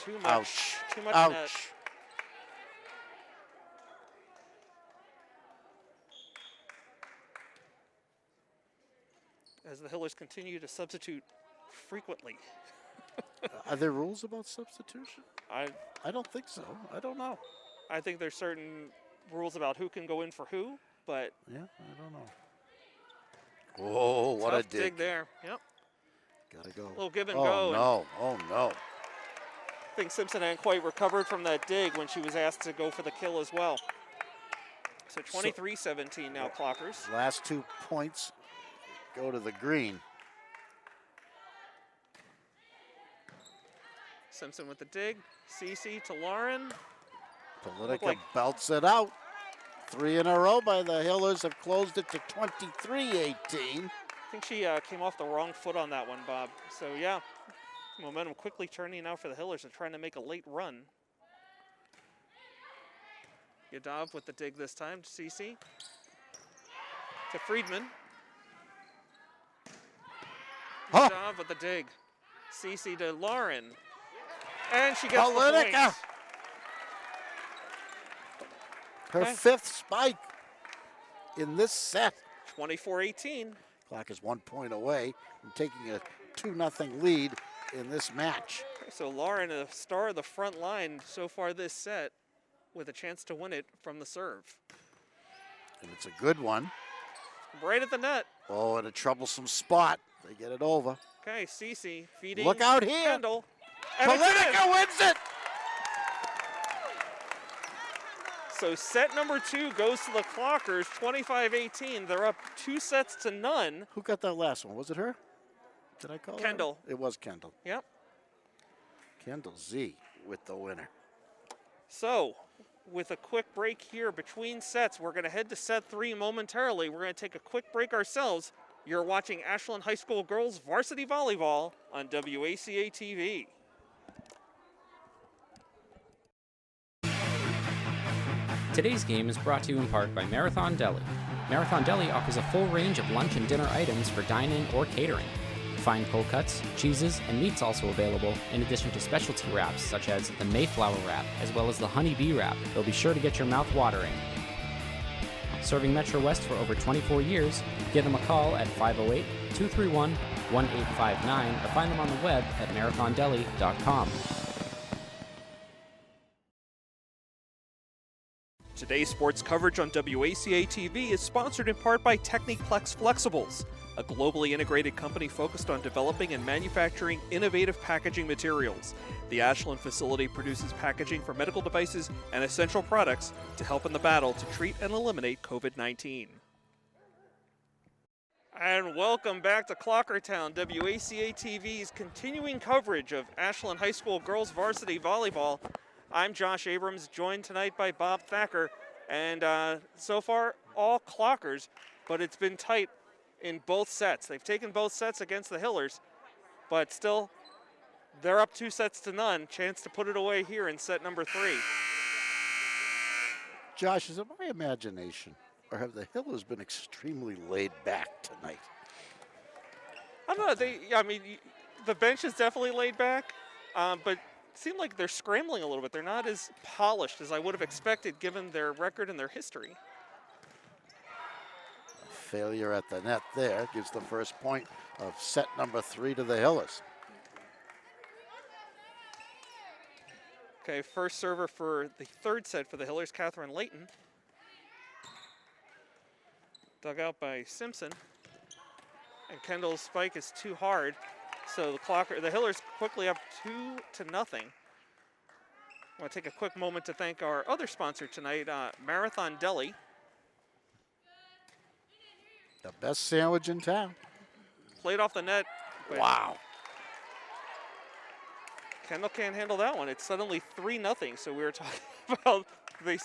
Too much. Ouch. Too much Ouch. net. As the Hillers continue to substitute frequently. Are there rules about substitution? I don't think so. I don't know. I think there's certain rules about who can go in for who, but Yeah, I don't know. Whoa, what a tough dig. there. Yep. Gotta go. Little give and oh, go. No. Oh, no. I think Simpson hadn't quite recovered from that dig when she was asked to go for the kill as well. So 23-17 now, Clockers. Last 2 points go to the green. Simpson with the dig. Cece to Lauren. Politica belts it out. 3 in a row by the Hillers have closed it to 23-18. I think she came off the wrong foot on that one, Bob. So, yeah, Momentum quickly turning now for the Hillers and trying to make a late run. Yadav with the dig this time to Cece. To Friedman. Huh. Yadav with the dig. Cece to Lauren. And she gets the Politica. point. Her Okay. 5th spike in this set. 24-18. Clock is 1 point away from taking a 2-0 lead in this match. So Lauren, a star of the front line so far this set, with a chance to win it from the serve. And it's a good one. Right at the net. Oh, in a troublesome spot. They get it over. Okay, Cece feeding. Look out here. Kendall. And it's Politica in. wins it. So set number 2 goes to the Clockers, 25-18. They're up 2 sets to none. Who got that last one? Was it her? Did I call Kendall. her? It was Kendall. Yep. Kendall Z with the winner. So, with a quick break here between sets, we're going to head to set 3 momentarily. We're going to take a quick break ourselves. You're watching Ashland High School Girls Varsity Volleyball on WACA-TV. Today's game is brought to you in part by Marathon Deli. Marathon Deli offers a full range of lunch and dinner items for dine-in or catering. Fine cold cuts, cheeses, and meats also available, in addition to specialty wraps such as the Mayflower wrap, as well as the Honey Bee wrap. They'll be sure to get your mouth watering. Serving Metro West for over 24 years, give them a call at 508-231-1859 or find them on the web at marathondeli.com. Today's sports coverage on WACA-TV is sponsored in part by Techniplex Flexibles, a globally integrated company focused on developing and manufacturing innovative packaging materials. The Ashland facility produces packaging for medical devices and essential products to help in the battle to treat and eliminate COVID-19. And welcome back to Clockertown, WACA-TV's continuing coverage of Ashland High School Girls Varsity Volleyball. I'm Josh Abrams, joined tonight by Bob Thacker, and so far all Clockers, but it's been tight in both sets. They've taken both sets against the Hillers, but still they're up 2 sets to none. Chance to put it away here in set number 3. Josh, is it my imagination, or have the Hillers been extremely laid back tonight? I don't know. The bench is definitely laid back, but seem like they're scrambling a little bit. They're not as polished as I would have expected given their record and their history. Failure at the net there gives the first point of set number 3 to the Hillers. Okay, first server for the 3rd set for the Hillers, Catherine Layton. Dug out by Simpson. And Kendall's spike is too hard. So the Hillers quickly up 2-0. I want to take a quick moment to thank our other sponsor tonight, Marathon Deli. The best sandwich in town. Played off the net. But Wow. Kendall can't handle that one. It's suddenly 3-0. So we were talking about the Hillers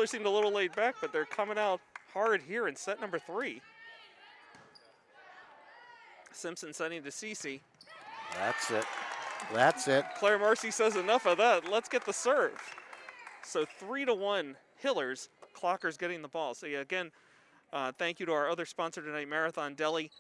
seemed a little laid back, but they're coming out hard here in set number 3. Simpson sending to Cece. That's it. That's it. Claire Marcy says enough of that. Let's get the serve. So 3-1 Hillers. Clockers getting the ball. So yeah, again, thank you to our other sponsor tonight, Marathon Deli.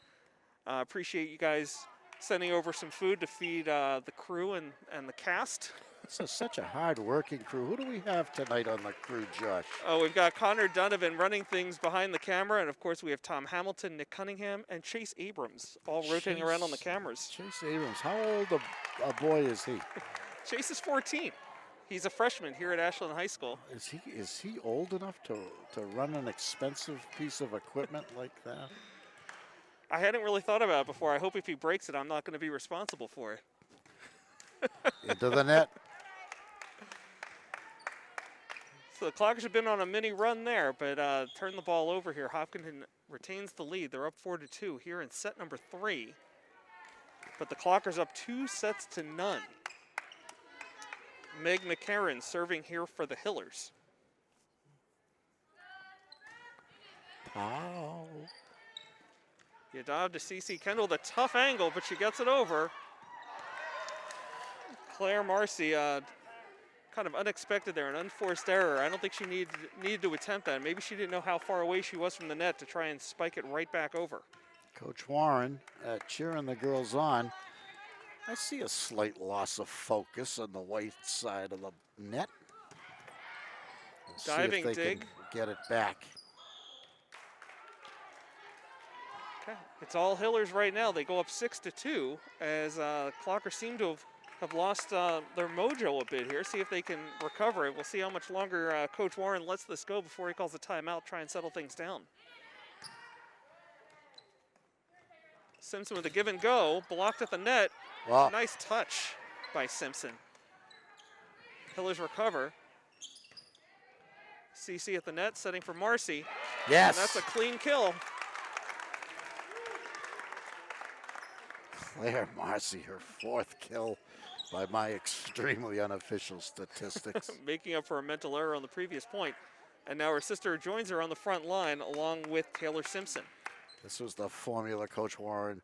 Appreciate you guys sending over some food to feed the crew and the cast. This is such a hard-working crew. Who do we have tonight on the crew, Josh? Oh, we've got Connor Donovan running things behind the camera, and of course we have Tom Hamilton, Nick Cunningham, and Chase Abrams all rotating around on the cameras. Chase Abrams. How old a boy is he? Chase is 14. He's a freshman here at Ashland High School. Is he old enough to run an expensive piece of equipment like that? I hadn't really thought about it before. I hope if he breaks it, I'm not going to be responsible for it. Into the net. So the Clockers have been on a mini run there, but turn the ball over here. Hopkinton retains the lead. They're up 4-2 here in set number 3. But the Clockers up 2 sets to none. Meg McCarran serving here for the Hillers. Oh. Yadav to Cece Kendall, the tough angle, but she gets it over. Claire Marcy, kind of unexpected there, an unforced error. I don't think she needed to attempt that. Maybe she didn't know how far away she was from the net to try and spike it right back over. Coach Warren cheering the girls on. I see a slight loss of focus on the white side of the net. Diving see if they dig. can get it back. Okay. It's all Hillers right now. They go up 6-2 as Clockers seem to have lost their mojo a bit here. See if they can recover it. We'll see how much longer Coach Warren lets this go before he calls a timeout, try and settle things down. Simpson with a give and go, blocked at the net. Wow. Nice touch by Simpson. Hillers recover. CC at the net, setting for Marcy. Yes. And that's a clean kill. Claire Marcy, her 4th kill by my extremely unofficial statistics. Making up for a mental error on the previous point. And now her sister joins her on the front line along with Taylor Simpson. This was the formula Coach Warren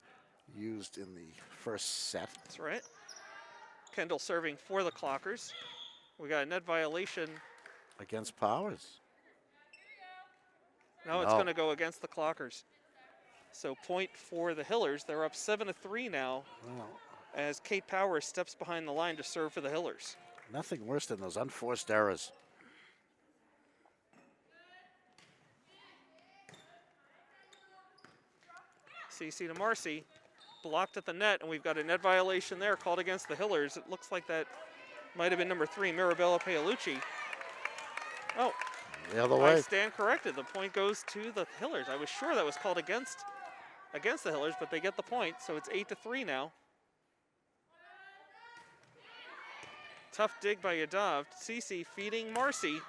used in the first set. That's right. Kendall serving for the Clockers. We got a net violation. Against Powers. No, it's going to go against the Clockers. So point for the Hillers. They're up 7-3 now as Kate Powers steps behind the line to serve for the Hillers. Nothing worse than those unforced errors. CC to Marcy, blocked at the net, and we've got a net violation there called against the Hillers. It looks like that might have been number 3, Mirabella Paolucci. Oh, the other way. I stand corrected. The point goes to the Hillers. I was sure that was called against the Hillers, but they get the point, so it's 8-3 now. Tough dig by Yadav. CC feeding Marcy.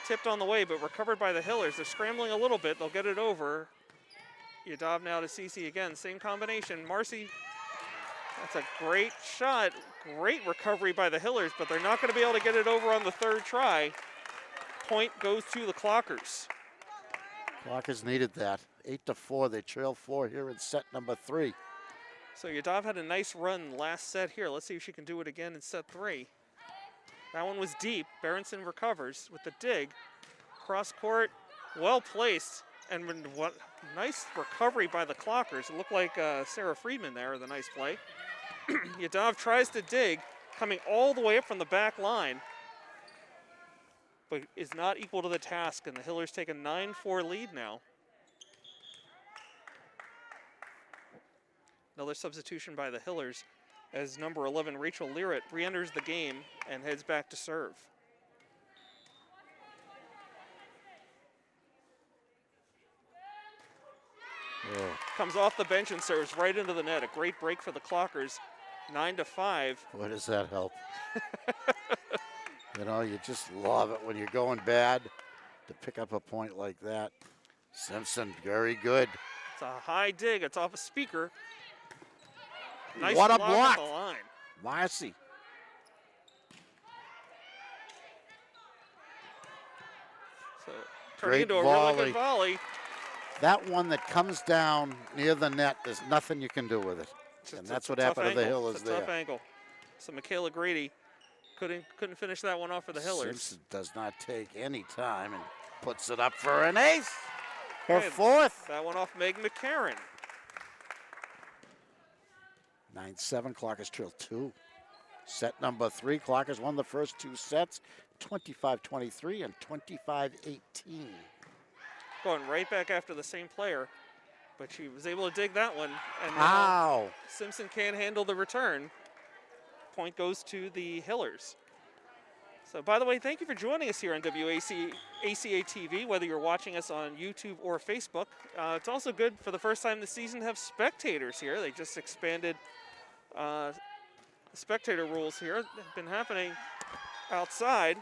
Tipped on the way, but recovered by the Hillers. They're scrambling a little bit. They'll get it over. Yadav now to CC again. Same combination. Marcy, that's a great shot. Great recovery by the Hillers, but they're not going to be able to get it over on the 3rd try. Point goes to the Clockers. Clockers needed that. 8-4. They trail 4 here in set number 3. So Yadav had a nice run last set here. Let's see if she can do it again in set 3. That one was deep. Berenson recovers with the dig. Cross court, well placed. And what nice recovery by the Clockers. It looked like Sarah Friedman there with a nice play. Yadav tries to dig, coming all the way up from the back line, but is not equal to the task, and the Hillers take a 9-4 lead now. Another substitution by the Hillers as number 11, Rachel Learitt, re-enters the game and heads back to serve. Comes off the bench and serves right into the net. A great break for the Clockers, 9-5. Boy, does that help. You know, you just love it when you're going bad to pick up a point like that. Simpson, very good. It's a high dig. It's off a speaker. Nice What a block block. on the line. Marcy. So turning into a really good volley. That one that comes down near the net, there's nothing you can do with it. And that's what happened to the Hillers there. Tough angle. So Michaela Grady couldn't finish that one off for the Hillers. Simpson does not take any time and puts it up for an ace. Her Okay, 4th. That one off Meg McCarron. 9-7, Clockers trail 2. Set number 3, Clockers won the first 2 sets, 25-23 and 25-18. Going right back after the same player, but she was able to dig that one. And now Ow! Simpson can't handle the return. Point goes to the Hillers. So, by the way, thank you for joining us here on ACA-TV, whether you're watching us on YouTube or Facebook. It's also good for the first time this season to have spectators here. They just expanded spectator rules here. They've been happening outside.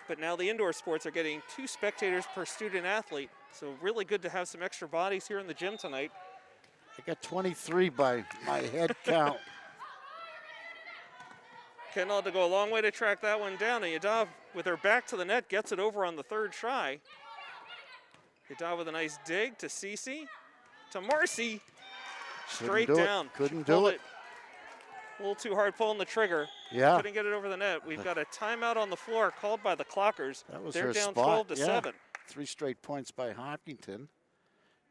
But now the indoor sports are getting 2 spectators per student athlete. So really good to have some extra bodies here in the gym tonight. I got 23 by my head count. Kendall had to go a long way to track that one down. And Yadav, with her back to the net, gets it over on the 3rd try. Yadav with a nice dig to Cece, to Marcy. Straight down. Couldn't do it. A little too hard pulling the trigger. Yeah. Couldn't get it over the net. We've got a timeout on the floor called by the Clockers. That was They're her down spot. 12-7. 3 straight points by Hopkinton.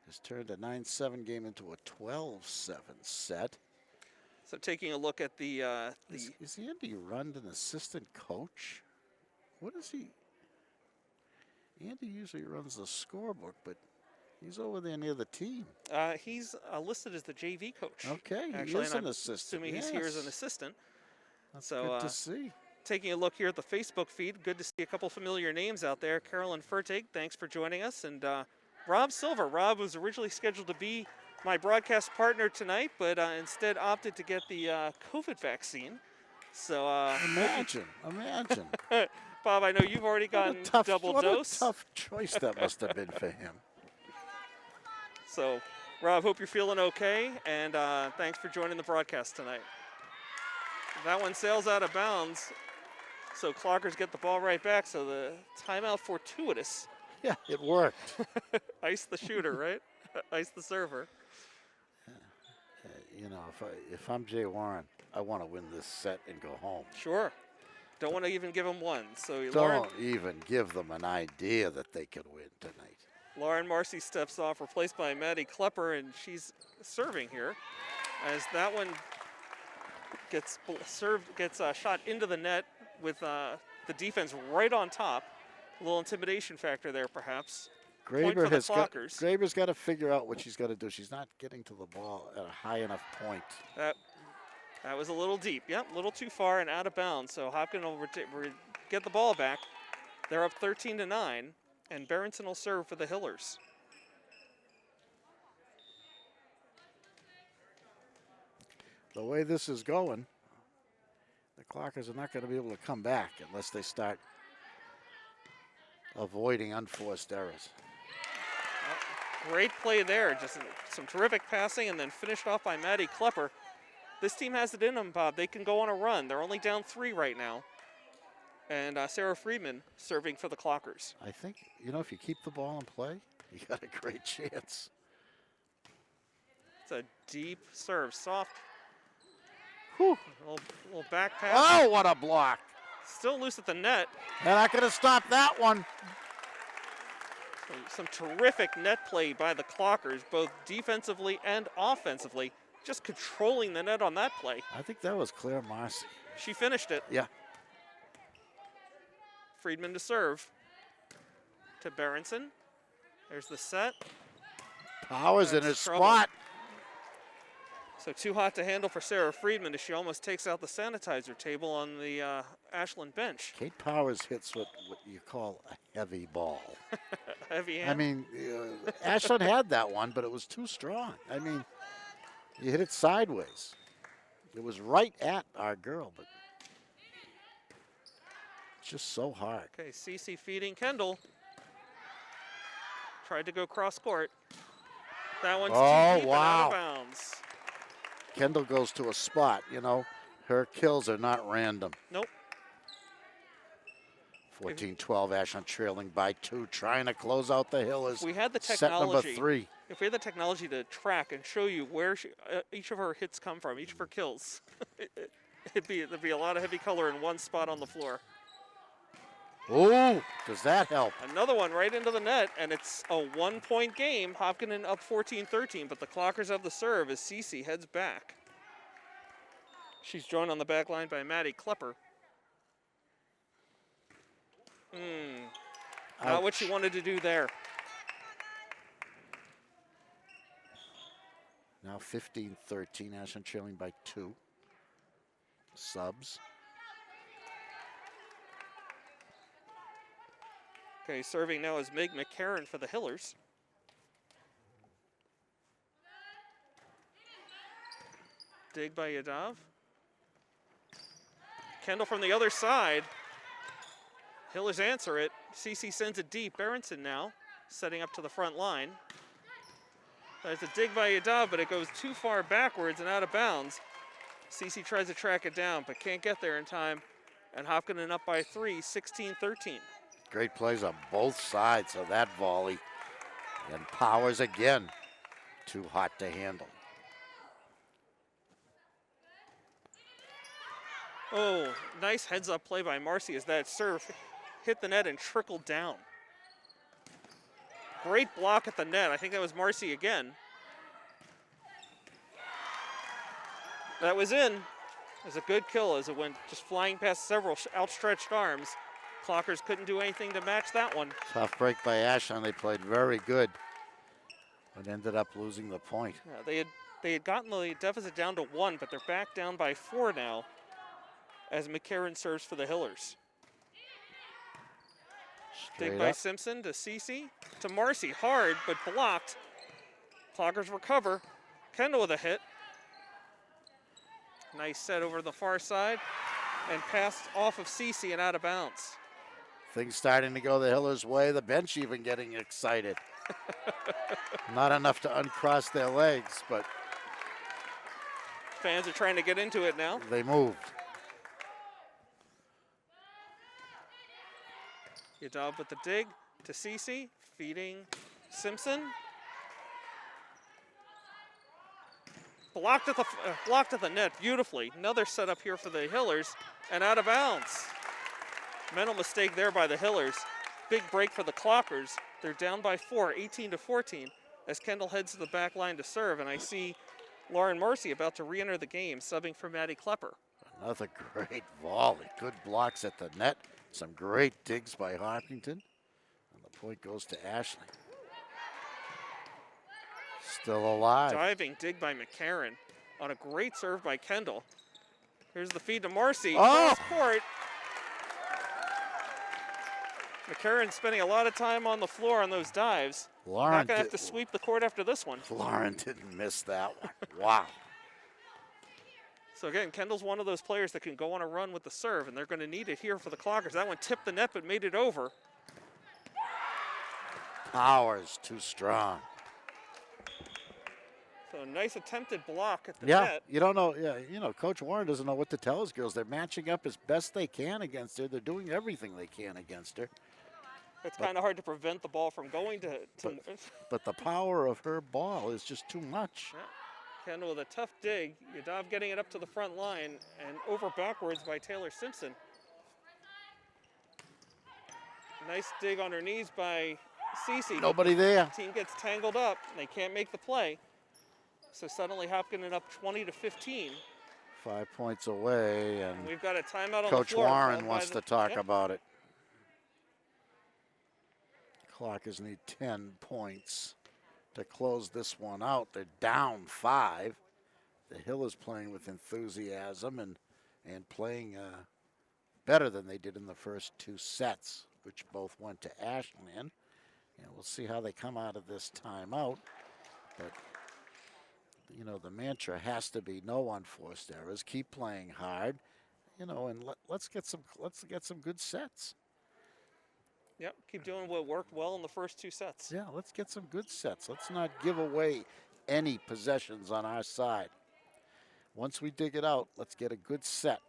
Has turned a 9-7 game into a 12-7 set. So taking a look at the Is Andy Rund an assistant coach? What is he? Andy usually runs the scorebook, but he's over there near the team. he's listed as the JV coach. Okay, he Actually, is and an I'm assistant. assuming he's here as an assistant. That's So, good to see. Taking a look here at the Facebook feed, good to see a couple familiar names out there. Carolyn Fertig, thanks for joining us. And Rob Silver. Rob was originally scheduled to be my broadcast partner tonight, but instead opted to get the COVID vaccine. So Imagine. Bob, I know you've already gotten double dose. What a tough choice that must have been for him. So, Rob, hope you're feeling okay, and thanks for joining the broadcast tonight. That one sails out of bounds, so Clockers get the ball right back, so the timeout fortuitous. Yeah, it worked. Ice the shooter, right? Ice the server. You know, if I'm Jay Warren, I want to win this set and go home. Sure. Don't want to even give him one. So Don't even give them an idea that they can win tonight. Lauren Marcy steps off, replaced by Maddie Klepper, and she's serving here. As that one gets shot into the net with the defense right on top. A little intimidation factor there, perhaps. Graber's got to figure out what she's got to do. She's not getting to the ball at a high enough point. That was a little deep. Yep, a little too far and out of bounds. So Hopkins will get the ball back. They're up 13-9, and Berenson will serve for the Hillers. The way this is going, the Clockers are not going to be able to come back unless they start avoiding unforced errors. Great play there. Just some terrific passing and then finished off by Maddie Klepper. This team has it in them, Bob. They can go on a run. They're only down 3 right now. And Sarah Friedman serving for the Clockers. I think, if you keep the ball in play, you got a great chance. It's a deep serve, soft. Whew. A little back pass. Oh, what a block. Still loose at the net. And I could have stopped that one. Some terrific net play by the Clockers, both defensively and offensively. Just controlling the net on that play. I think that was Claire Marcy. She finished it. Yeah. Friedman to serve. To Berenson. There's the set. Powers in his spot. So too hot to handle for Sarah Friedman as she almost takes out the sanitizer table on the Ashland bench. Kate Powers hits what you call a heavy ball. Heavy hand. I mean, Ashland had that one, but it was too strong. I mean, you hit it sideways. It was right at our girl, but it's just so hard. Okay, Cece feeding Kendall. Tried to go cross court. That one's too deep and out of bounds. Kendall goes to a spot, her kills are not random. Nope. 14-12, Ashland trailing by 2, trying to close out the Hillers. We had the technology. Set number 3. If we had the technology to track and show you where each of her hits come from, each of her kills, there'd be a lot of heavy color in one spot on the floor. Oh, does that help? Another one right into the net, and it's a 1-point game. Hopkinton up 14-13, but the Clockers have the serve as Cece heads back. She's joined on the back line by Maddie Klepper. Not what she wanted to do there. Now 15-13, Ashland trailing by 2. Subs. Okay, serving now is Meg McCarron for the Hillers. Dig by Yadav. Kendall from the other side. Hillers answer it. Cece sends it deep. Berenson now setting up to the front line. There's a dig by Yadav, but it goes too far backwards and out of bounds. Cece tries to track it down, but can't get there in time. And Hopkinton up by 3, 16-13. Great plays on both sides of that volley. And Powers again, too hot to handle. Oh, nice heads-up play by Marcy as that serve hit the net and trickled down. Great block at the net. I think that was Marcy again. That was in. It was a good kill as it went just flying past several outstretched arms. Clockers couldn't do anything to match that one. Tough break by Ashland. They played very good, but ended up losing the point. Yeah, they had gotten the deficit down to 1, but they're back down by 4 now as McCarran serves for the Hillers. Dig by Simpson to Cece, to Marcy, hard but blocked. Clockers recover. Kendall with a hit. Nice set over the far side and passed off of Cece and out of bounds. Things starting to go the Hillers' way. The bench even getting excited. Not enough to uncross their legs, but fans are trying to get into it now. They moved. Yadav with the dig to Cece, feeding Simpson. Blocked at the net beautifully. Another setup here for the Hillers and out of bounds. Mental mistake there by the Hillers. Big break for the Clockers. They're down by 4, 18-14, as Kendall heads to the back line to serve, and I see Lauren Marcy about to re-enter the game, subbing for Maddie Klepper. Another great volley. Good blocks at the net. Some great digs by Hopkinton. And the point goes to Ashley. Still alive. Diving dig by McCarran on a great serve by Kendall. Here's the feed to Marcy. Oh! Cross court. McCarran spending a lot of time on the floor on those dives. Lauren Not going to have to sweep the court after this one. Lauren didn't miss that one. Wow. So again, Kendall's one of those players that can go on a run with the serve, and they're going to need it here for the Clockers. That one tipped the net but made it over. Powers too strong. So a nice attempted block at the Yeah, net. you don't know. Yeah, you know, Coach Warren doesn't know what to tell his girls. They're matching up as best they can against her. They're doing everything they can against her. It's kind of hard to prevent the ball from going to But the power of her ball is just too much. Yeah. Kendall with a tough dig. Yadav getting it up to the front line and over backwards by Taylor Simpson. Nice dig on her knees by Cece. Nobody there. The team gets tangled up. They can't make the play. So suddenly Hopkinton up 20-15. 5 points away, and We've got a timeout on Coach the floor. Warren wants to talk Yep. about it. Clockers need 10 points to close this one out. They're down 5. The Hill is playing with enthusiasm and playing better than they did in the first 2 sets, which both went to Ashland. And we'll see how they come out of this timeout. But you know, the mantra has to be no unforced errors. Keep playing hard, you know, and let's get some good sets. Yep, keep doing what worked well in the first 2 sets. Yeah, let's get some good sets. Let's not give away any possessions on our side. Once we dig it out, let's get a good set.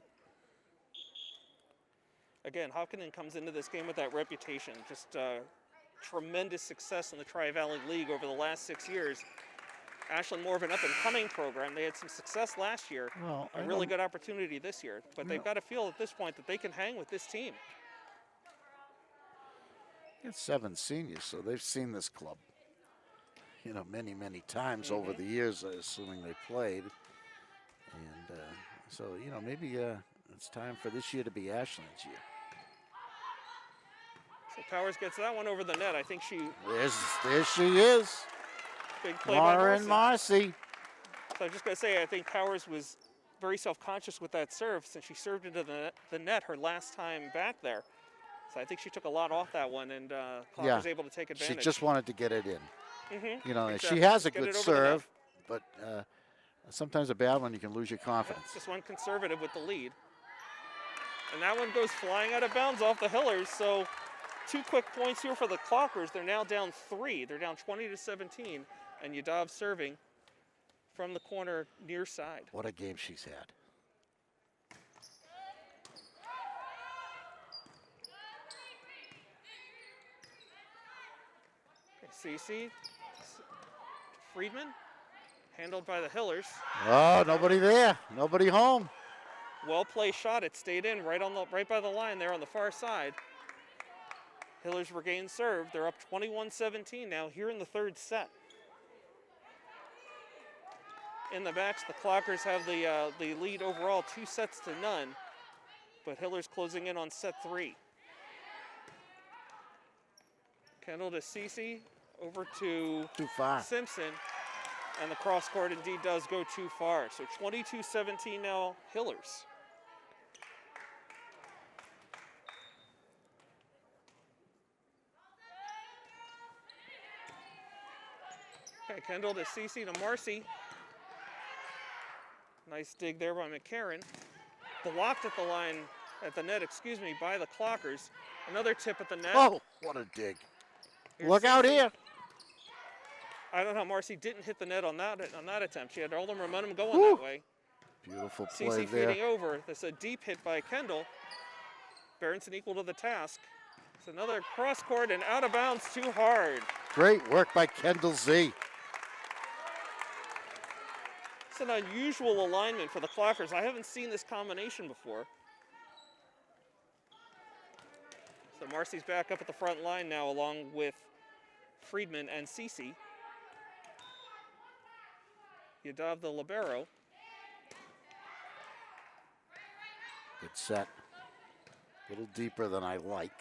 Again, Hopkinton comes into this game with that reputation. Just tremendous success in the Tri-Valley League over the last 6 years. Ashland more of an up-and-coming program. They had some success last year. Well, a really good opportunity this year. But they've got to feel at this point that they can hang with this team. It's 7 seniors, so they've seen this club, you know, many, many times over the years, assuming they played. And so, you know, maybe it's time for this year to be Ashland's year. So Powers gets that one over the net. I think she... There she is. Big play by Lauren Marcy. Marcy. So I'm just going to say, I think Powers was very self-conscious with that serve since she served into the net her last time back there. So I think she took a lot off that one, and Clark was able to take advantage. She just wanted to get it in. You know, exactly. she has a Get good it over the serve, but sometimes a bad one, you can lose your confidence. Just went conservative with the lead. And that one goes flying out of bounds off the Hillers. So 2 quick points here for the Clockers. They're now down 3. They're down 20-17. And Yadav serving from the corner near side. What a game she's had. Cece, Friedman, handled by the Hillers. Oh, nobody there. Nobody home. Well-placed shot. It stayed in right by the line there on the far side. Hillers regain serve. They're up 21-17 now here in the third set. In the match, the Clockers have the lead overall 2-0, but Hillers closing in on set 3. Kendall to Cece, over to Too far. Simpson, and the cross court indeed does go too far. So 22-17 now, Hillers. Okay, Kendall to Cece to Marcy. Nice dig there by McCarran. Blocked at the line, at the net, by the Clockers. Another tip at the net. Oh, what a dig. Here's Look out Cece. here. I don't know how Marcy didn't hit the net on that attempt. She had all the momentum going Woo. that way. Beautiful play Cece there. feeding over. That's a deep hit by Kendall. Berenson equal to the task. It's another cross court and out of bounds too hard. Great work by Kendall Z. It's an unusual alignment for the Clockers. I haven't seen this combination before. So Marcy's back up at the front line now along with Friedman and Cece. Yadav the libero. Good set. A little deeper than I like.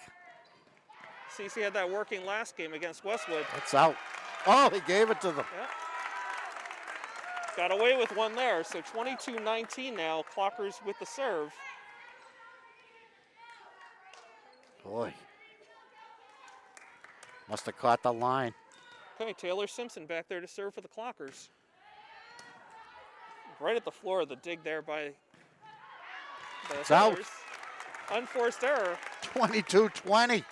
Cece had that working last game against Westwood. That's out. Oh, he gave it to them. Yeah. Got away with one there, so 22-19 now, Clockers with the serve. Boy. Must have caught the line. Okay, Taylor Simpson back there to serve for the Clockers. Right at the floor, the dig there by the It's out. Hillers. Unforced error. 22-20.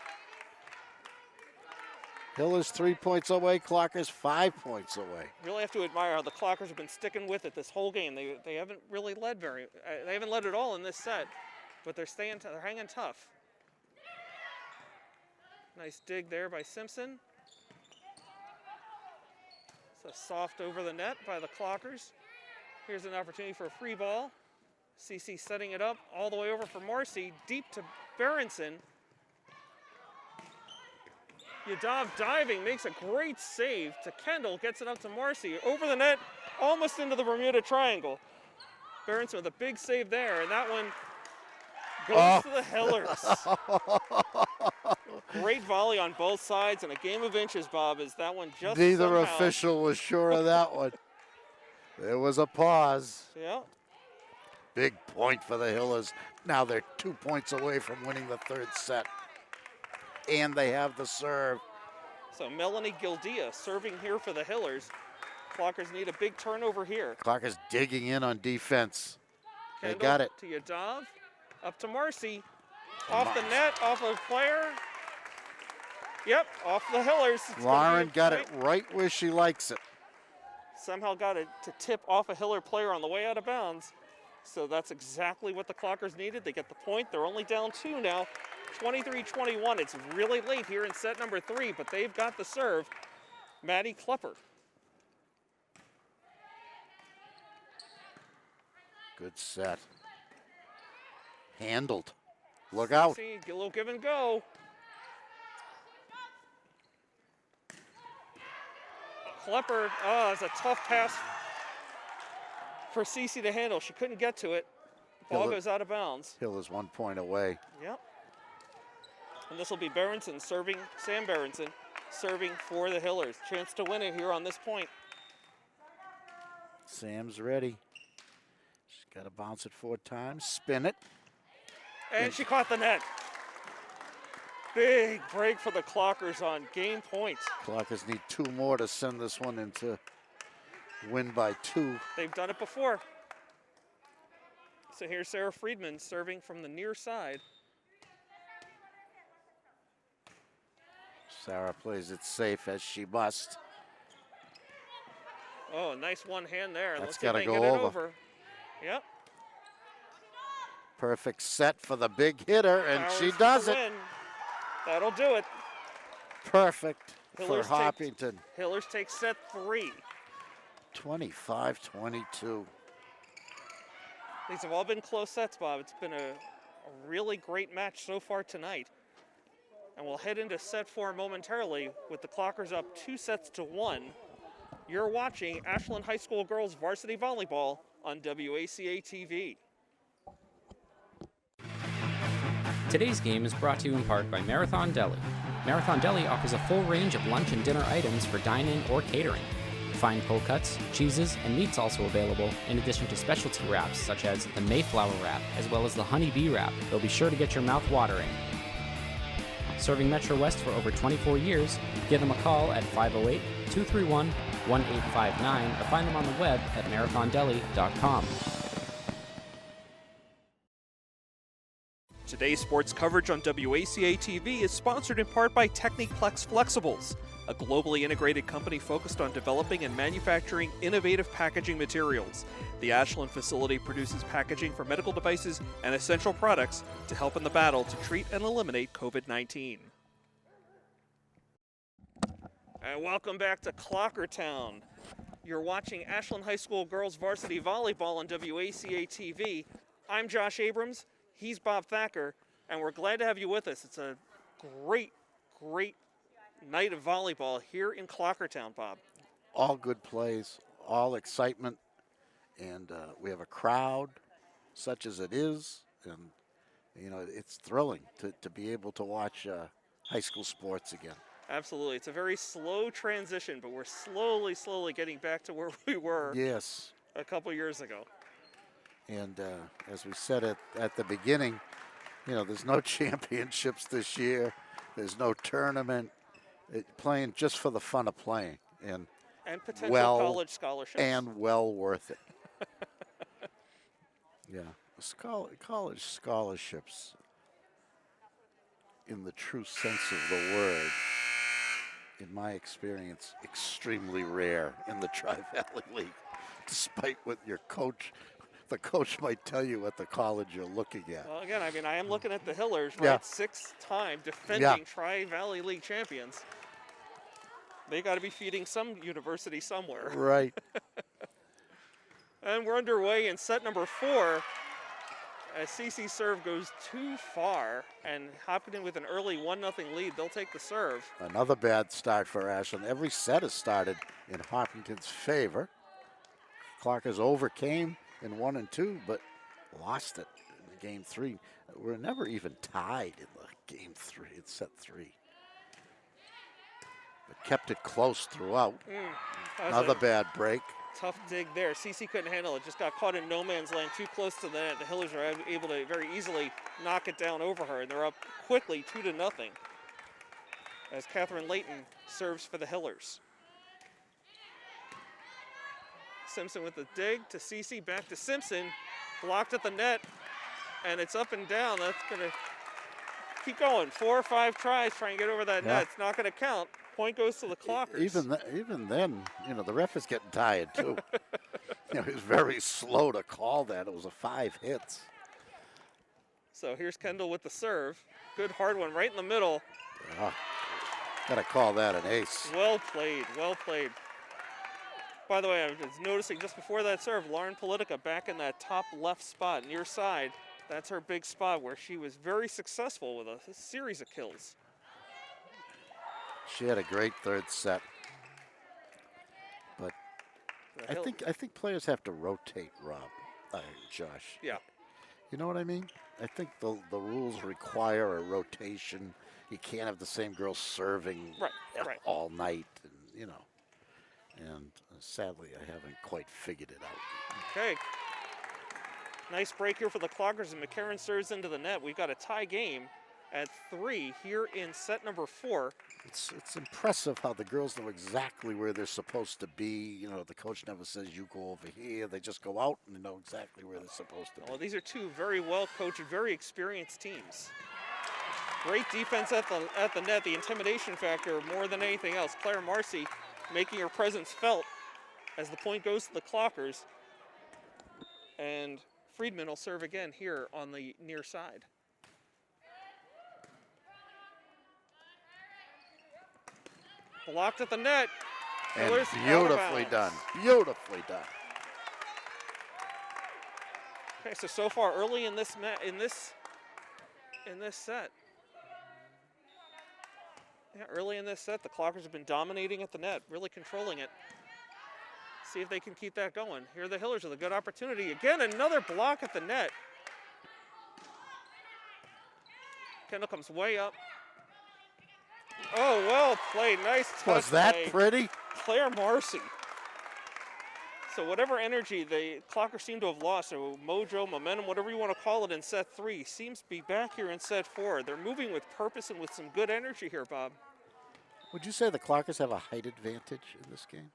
Hillers 3 points away, Clockers 5 points away. Really have to admire how the Clockers have been sticking with it this whole game. They haven't really led they haven't led at all in this set, but they're hanging tough. Nice dig there by Simpson. It's a soft over the net by the Clockers. Here's an opportunity for a free ball. Cece setting it up all the way over for Marcy, deep to Berenson. Yadav diving, makes a great save to Kendall, gets it up to Marcy. Over the net, almost into the Bermuda Triangle. Berenson with a big save there, and that one goes to the Hillers. Great volley on both sides, and a game of inches, Bob, is that one just Neither somehow. official was sure of that one. There was a pause. Yeah. Big point for the Hillers. Now they're 2 points away from winning the third set. And they have the serve. So Melanie Gildia serving here for the Hillers. Clockers need a big turnover here. Clockers digging in on defense. Kendall They got it. to Yadav, up to Marcy. Off the net, off a player. Yep, off the Hillers. It's gonna Lauren be a got it point. right where she likes it. Somehow got it to tip off a Hiller player on the way out of bounds. So that's exactly what the Clockers needed. They get the point. They're only down 2 now. 23-21. It's really late here in set number 3, but they've got the serve. Maddie Klepper. Good set. Handled. Look out. See, a little give and go. Klepper, it's a tough pass for Cece to handle. She couldn't get to it. Ball Hiller- goes out of bounds. Hill is 1 point away. Yep. And this will be Berenson serving, Sam Berenson serving for the Hillers. Chance to win it here on this point. Sam's ready. She's got to bounce it 4 times, spin it. And she caught the net. Big break for the Clockers on game point. Clockers need 2 more to send this one into win by 2. They've done it before. So here's Sarah Friedman serving from the near side. Sarah plays it safe as she must. Oh, nice one hand there. That's Let's see if gotta they can go get it over. over. Yep. Perfect set for the big hitter, and Powers she to does it. win. That'll do it. Perfect Hillers for Hopkinton. Hillers take set 3. 25-22. These have all been close sets, Bob. It's been a really great match so far tonight. And we'll head into set 4 momentarily with the Clockers up 2-1. You're watching Ashland High School Girls Varsity Volleyball on WACA-TV. Today's game is brought to you in part by Marathon Deli. Marathon Deli offers a full range of lunch and dinner items for dine-in or catering. Fine cold cuts, cheeses, and meats also available, in addition to specialty wraps such as the Mayflower wrap as well as the Honey Bee wrap. They'll be sure to get your mouth watering. Serving Metro West for over 24 years, give them a call at 508-231-1859 or find them on the web at marathondeli.com. Today's sports coverage on WACA-TV is sponsored in part by Techniplex Flexibles, a globally integrated company focused on developing and manufacturing innovative packaging materials. The Ashland facility produces packaging for medical devices and essential products to help in the battle to treat and eliminate COVID-19. And welcome back to Clockertown. You're watching Ashland High School Girls Varsity Volleyball on WACA-TV. I'm Josh Abrams. He's Bob Thacker, and we're glad to have you with us. It's a great night of volleyball here in Clockertown, Bob. All good plays, all excitement, and we have a crowd such as it is, and you know, it's thrilling to be able to watch high school sports again. Absolutely. It's a very slow transition, but we're slowly getting back to where we were a couple years ago. And as we said at the beginning, you know, there's no championships this year. There's no tournament. Playing just for the fun of playing. And potential college scholarships. And well worth it. Yeah. College scholarships, in the true sense of the word, in my experience, extremely rare in the Tri-Valley League, despite what the coach might tell you at the college you're looking at. Well, again, I mean, I am looking at the Hillers, right? 6-time defending Tri-Valley League champions. They got to be feeding some university somewhere. Right. And we're underway in set number 4. As CC's serve goes too far, and Hopkinton with an early 1-0 lead, they'll take the serve. Another bad start for Ashland. Every set has started in Hopkinton's favor. Clockers overcame in 1 and 2, but lost it in game 3. We're never even tied in the game 3. It's set 3. But kept it close throughout. Another bad break. Tough dig there. CC couldn't handle it. Just got caught in no man's land, too close to the net. The Hillers are able to very easily knock it down over her, and they're up quickly 2-0 as Catherine Layton serves for the Hillers. Simpson with the dig to CC, back to Simpson, blocked at the net, and it's up and down. That's going to keep going. 4 or 5 tries trying to get over that net. It's not going to count. Point goes to the Clockers. Even then, you know, the ref is getting tired too. You know, he was very slow to call that. It was a 5 hits. So here's Kendall with the serve. Good hard one right in the middle. Gotta call that an ace. Well played, well played. By the way, I was noticing just before that serve, Lauren Politica back in that top left spot, near side. That's her big spot where she was very successful with a series of kills. She had a great third set. But I think players have to rotate, Rob, Josh. Yeah. You know what I mean? I think the rules require a rotation. You can't have the same girl serving all night, and you know. And sadly, I haven't quite figured it out. Okay. Nice break here for the Clockers, and McCarran serves into the net. We've got a tie game at 3 here in set number 4. It's impressive how the girls know exactly where they're supposed to be. You know, the coach never says you go over here. They just go out and they know exactly where they're supposed to be. Well, these are 2 very well coached, very experienced teams. Great defense at the net. The intimidation factor more than anything else. Claire Marcy making her presence felt as the point goes to the Clockers. And Friedman will serve again here on the near side. Blocked at the net. And beautifully done. Beautifully done. Okay, so far early in this set. Yeah, early in this set, the Clockers have been dominating at the net, really controlling it. See if they can keep that going. Here are the Hillers with a good opportunity. Again, another block at the net. Kendall comes way up. Oh, well played. Nice touch. Was that pretty? Claire Marcy. So whatever energy the Clockers seem to have lost, or mojo, momentum, whatever you want to call it in set 3, seems to be back here in set 4. They're moving with purpose and with some good energy here, Bob. Would you say the Clockers have a height advantage in this game?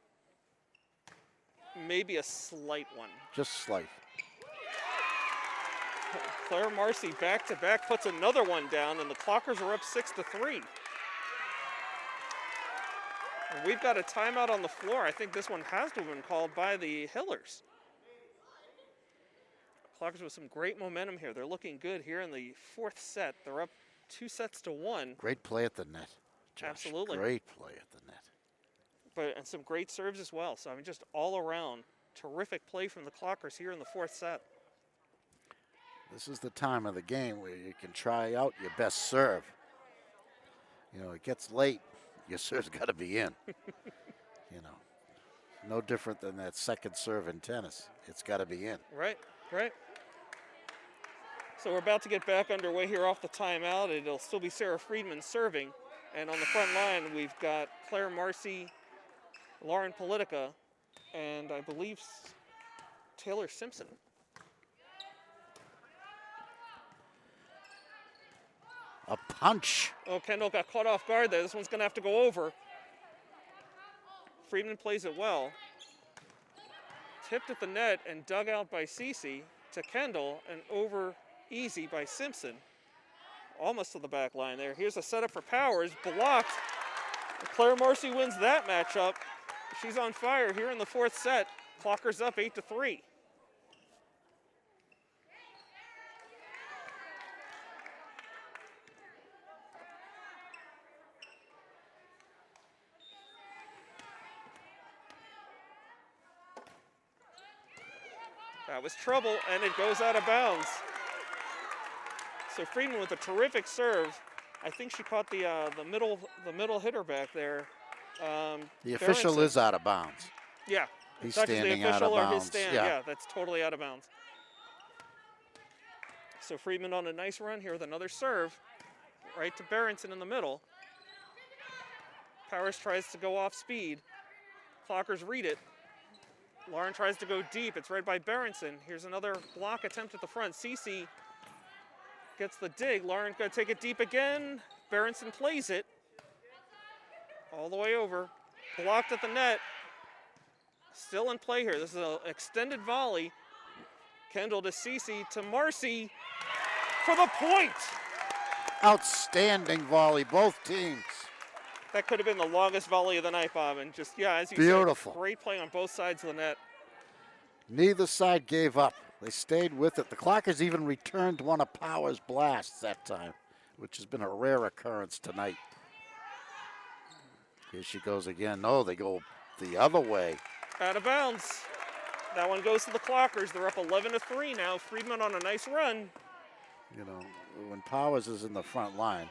Maybe a slight one. Just slight. Claire Marcy back-to-back puts another one down, and the Clockers are up 6-3. And we've got a timeout on the floor. I think this one has to have been called by the Hillers. Clockers with some great momentum here. They're looking good here in the 4th set. They're up 2-1. Great play at the net, Josh. Absolutely. Great play at the net. And some great serves as well. So, I mean, just all around, terrific play from the Clockers here in the 4th set. This is the time of the game where you can try out your best serve. You know, it gets late, your serve's got to be in. You know, no different than that second serve in tennis. It's got to be in. Right. So we're about to get back underway here off the timeout. It'll still be Sarah Friedman serving. And on the front line, we've got Claire Marcy, Lauren Politica, and I believe Taylor Simpson. A punch. Oh, Kendall got caught off guard there. This one's going to have to go over. Friedman plays it well. Tipped at the net and dug out by Cece to Kendall and over easy by Simpson. Almost to the back line there. Here's a setup for Powers, blocked. Claire Marcy wins that matchup. She's on fire here in the 4th set. Clockers up 8-3. That was trouble, and it goes out of bounds. So Friedman with a terrific serve. I think she caught the middle hitter back there. The official Berenson. is out of bounds. Yeah. He's Not just the standing out official of or his bounds. stand. Yeah, that's totally out of bounds. So Friedman on a nice run here with another serve. Right to Berenson in the middle. Powers tries to go off speed. Clockers read it. Lauren tries to go deep. It's read by Berenson. Here's another block attempt at the front. Cece gets the dig. Lauren going to take it deep again. Berenson plays it. All the way over. Blocked at the net. Still in play here. This is an extended volley. Kendall to Cece to Marcy for the point. Outstanding volley, both teams. That could have been the longest volley of the night, Bob. And just, yeah, as you Beautiful. said, great play on both sides of the net. Neither side gave up. They stayed with it. The Clockers even returned one of Powers' blasts that time, which has been a rare occurrence tonight. Here she goes again. No, they go the other way. Out of bounds. That one goes to the Clockers. They're up 11-3 now. Friedman on a nice run. You know, when Powers is in the front line,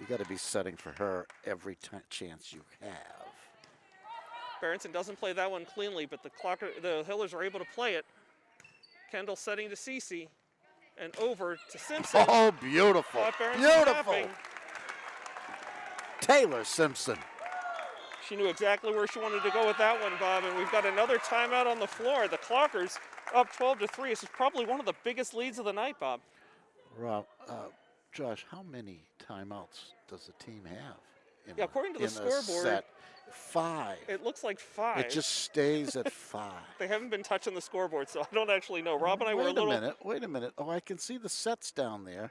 you got to be setting for her every chance you have. Berenson doesn't play that one cleanly, but the Hillers are able to play it. Kendall setting to Cece and over to Simpson. Oh, beautiful. Beautiful. Tapping. Taylor Simpson. She knew exactly where she wanted to go with that one, Bob, and we've got another timeout on the floor. The Clockers up 12-3. This is probably one of the biggest leads of the night, Bob. Rob, Josh, how many timeouts does the team have? According to the scoreboard, set? 5. It looks like 5. It just stays at 5. They haven't been touching the scoreboard, so I don't actually know. Rob and I were a Wait little... Wait a minute. Oh, I can see the sets down there.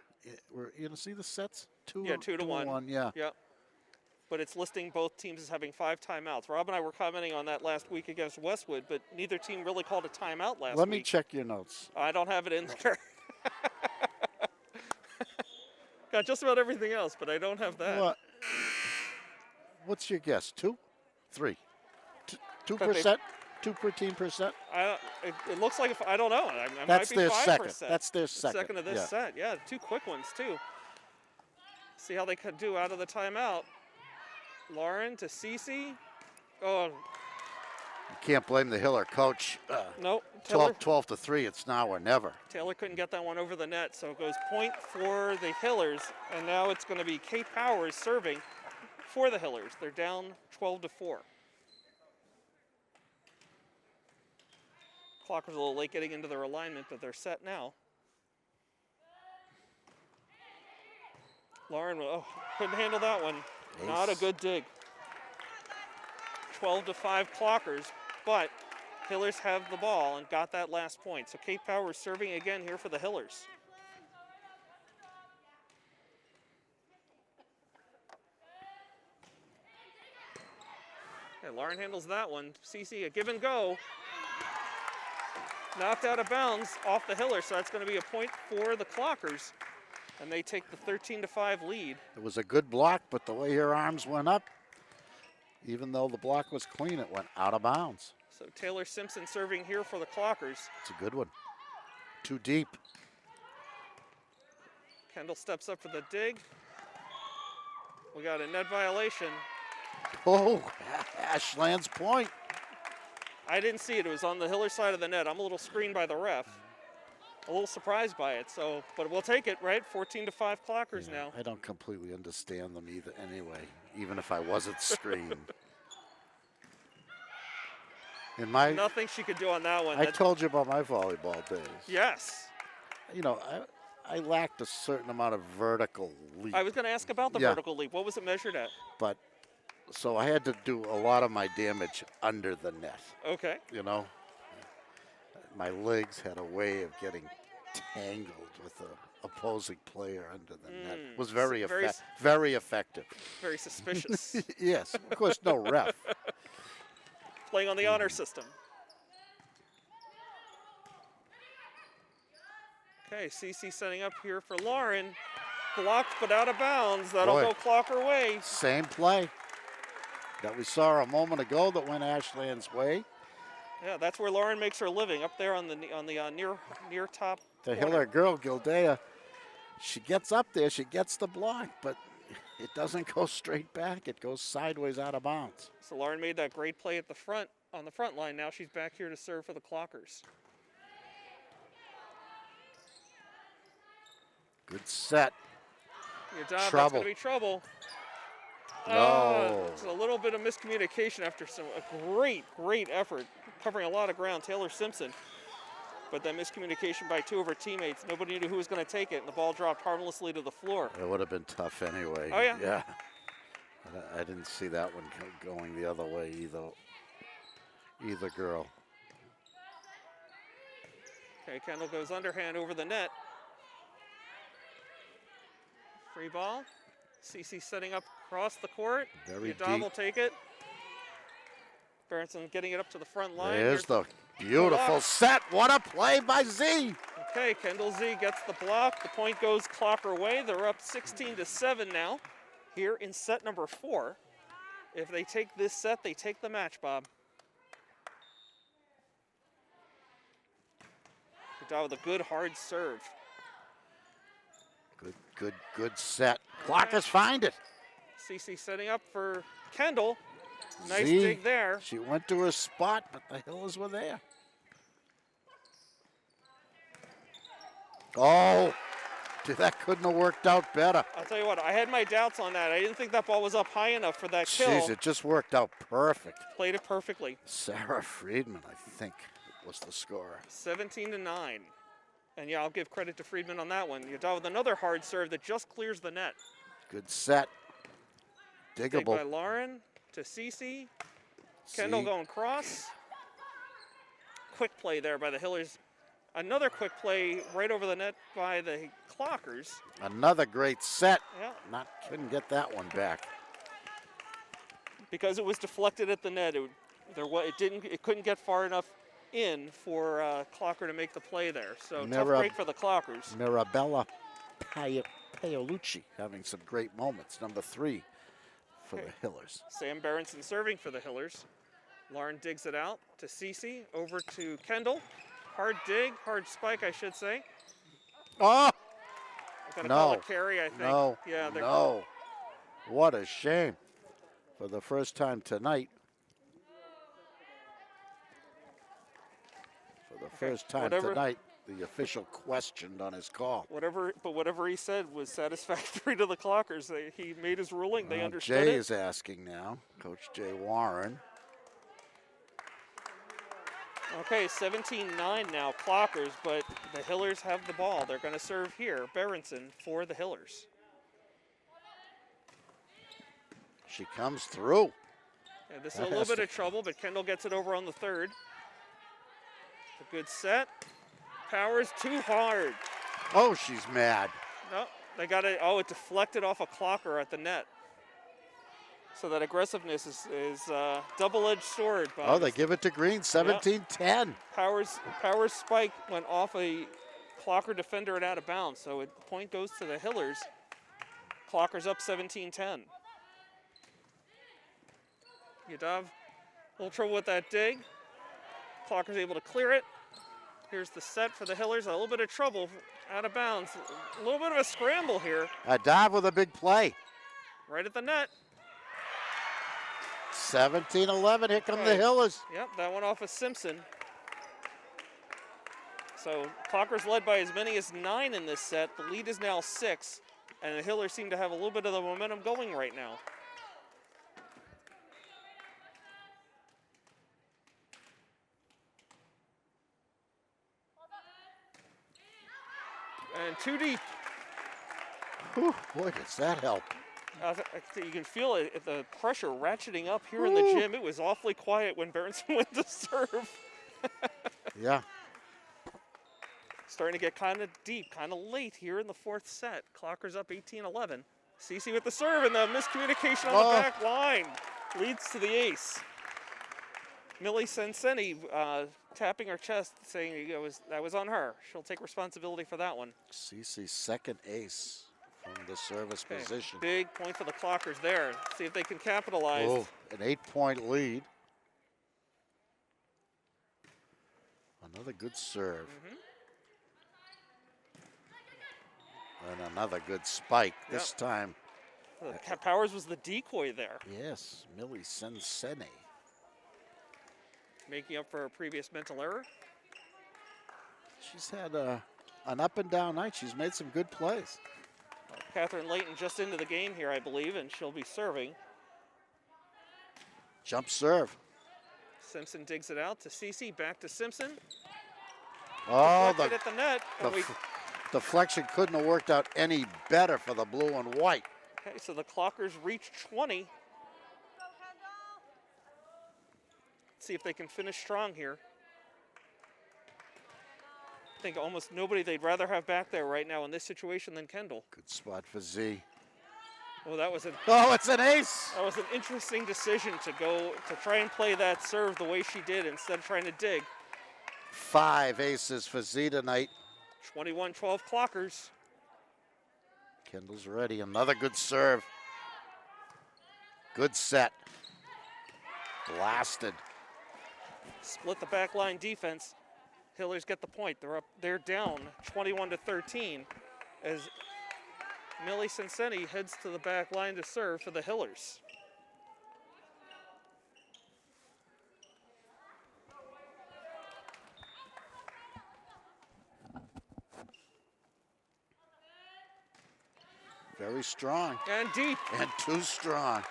You can see the sets? 2-1. Yeah. Yep. But it's listing both teams as having 5 timeouts. Rob and I were commenting on that last week against Westwood, but neither team really called a timeout last week. Let me check your notes. I don't have it in there. Got just about everything else, but I don't have that. What's your guess? 2? 3? 2 That per set? 2%? It looks like, I don't know. It That's might be their 5%. second. That's their second. Second of this set. Yeah, 2 quick ones, too. See how they could do out of the timeout. Lauren to Cece. Oh, You can't blame the Hiller coach. nope. 12 to 3. It's now or never. Taylor couldn't get that one over the net, so it goes point for the Hillers, and now it's going to be Kate Powers serving for the Hillers. They're down 12 to 4. Clock was a little late getting into their alignment, but they're set now. Lauren, couldn't handle that one. Ace. Not a good dig. 12 to 5 Clockers, but Hillers have the ball and got that last point. So Kate Powers serving again here for the Hillers. Okay, Lauren handles that one. Cece, a give and go. Knocked out of bounds off the Hillers, so that's going to be a point for the Clockers. And they take the 13 to 5 lead. It was a good block, but the way her arms went up, even though the block was clean, it went out of bounds. So Taylor Simpson serving here for the Clockers. It's a good one. Too deep. Kendall steps up for the dig. We got a net violation. Oh, Ashland's point. I didn't see it. It was on the Hiller side of the net. I'm a little screened by the ref. A little surprised by it. So, but we'll take it, right? 14 to 5 Clockers now. I don't completely understand them either anyway, even if I wasn't screened. Nothing she could do on that one. I told you about my volleyball days. Yes. You know, I lacked a certain amount of vertical leap. I was going to ask about the vertical leap. What was it measured at? But so I had to do a lot of my damage under the net. Okay. You know, my legs had a way of getting tangled with the opposing player under the net. It was very effective. Very suspicious. Yes, of course, no ref. Playing on the honor system. Okay, Cece setting up here for Lauren. Blocked but out of bounds. That'll go Clocker way. Same play that we saw a moment ago that went Ashland's way. Yeah, that's where Lauren makes her living, up there on the near top. The Hiller girl, Gildea, she gets up there, she gets the block, but it doesn't go straight back. It goes sideways out of bounds. So Lauren made that great play at the front, on the front line. Now she's back here to serve for the Clockers. Good set. That's going to be trouble. No. It's a little bit of miscommunication after a great effort, covering a lot of ground, Taylor Simpson. But that miscommunication by 2 of her teammates, nobody knew who was going to take it, and the ball dropped harmlessly to the floor. It would have been tough anyway. Oh, yeah? Yeah. I didn't see that one going the other way either girl. Okay, Kendall goes underhand over the net. Free ball. Cece setting up across the court. Very Yadav deep. will take it. Berenson getting it up to the front line. There's the beautiful set. What a play by Z. Okay, Kendall Z gets the block. The point goes Clocker way. They're up 16 to 7 now here in set number 4. If they take this set, they take the match, Bob. Yadav with a good hard serve. Good set. Clockers find it. Cece setting up for Kendall. Nice Z, dig there. She went to her spot, but the Hillers were there. Oh, that couldn't have worked out better. I'll tell you what, I had my doubts on that. I didn't think that ball was up high enough for that kill. Jeez, it just worked out perfect. Played it perfectly. Sarah Friedman, I think, was the scorer. 17 to 9. And yeah, I'll give credit to Friedman on that one. Yadav with another hard serve that just clears the net. Good set. Dig Diggable. by Lauren to Cece. Kendall going cross. Quick play there by the Hillers. Another quick play right over the net by the Clockers. Another great set. Yeah. Couldn't get that one back. Because it was deflected at the net, it couldn't get far enough in for Clocker to make the play there. So tough break for the Clockers. Mirabella Paolucci having some great moments. Number 3 for the Hillers. Sam Berenson serving for the Hillers. Lauren digs it out to Cece, over to Kendall. Hard dig, hard spike, I should say. Oh! I'm going to call it carry, I think. No, yeah, no. What a shame. For the first time tonight. For the first time tonight, the official questioned on his call. Whatever he said was satisfactory to the Clockers. He made his ruling. They understood Jay it. is asking now, Coach Jay Warren. Okay, 17-9 now, Clockers, but the Hillers have the ball. They're going to serve here. Berenson for the Hillers. She comes through. Yeah, this is a little bit of trouble, but Kendall gets it over on the third. A good set. Powers too hard. Oh, she's mad. No, they got it. Oh, it deflected off a Clocker at the net. So that aggressiveness is double-edged sword. Oh, they give it to Green, 17-10. Powers spike went off a Clocker defender and out of bounds. So point goes to the Hillers. Clockers up 17-10. Yadav, a little trouble with that dig. Clocker's able to clear it. Here's the set for the Hillers. A little bit of trouble out of bounds. A little bit of a scramble here. A dive with a big play. Right at the net. 17-11, here come the Hillers. Yep, that one off of Simpson. So Clocker's led by as many as 9 in this set. The lead is now 6, and the Hillers seem to have a little bit of the momentum going right now. And too deep. Whew, boy, does that help. You can feel it, the pressure ratcheting up here in the gym. It was awfully quiet when Berenson went to serve. Yeah. Starting to get kind of deep, kind of late here in the 4th set. Clocker's up 18-11. Cece with the serve and the miscommunication on the back line leads to the ace. Millie Senseni tapping her chest, saying that was on her. She'll take responsibility for that one. Cece's second ace from the service position. Big point for the Clockers there. See if they can capitalize. Oh, an 8-point lead. Another good serve. And another good spike. This time. Powers was the decoy there. Yes, Millie Senseni. Making up for her previous mental error. She's had an up and down night. She's made some good plays. Catherine Layton just into the game here, I believe, and she'll be serving. Jump serve. Simpson digs it out to Cece, back to Simpson. Oh, at the net. Deflection couldn't have worked out any better for the blue and white. Okay, so the Clockers reach 20. See if they can finish strong here. I think almost nobody they'd rather have back there right now in this situation than Kendall. Good spot for Z. Oh, that was it's an ace. That was an interesting decision to try and play that serve the way she did instead of trying to dig. 5 aces for Z tonight. 21-12 Clockers. Kendall's ready. Another good serve. Good set. Blasted. Split the back line defense. Hillers get the point. They're down 21-13 as Millie Senseni heads to the back line to serve for the Hillers. Very strong. And deep. And too strong.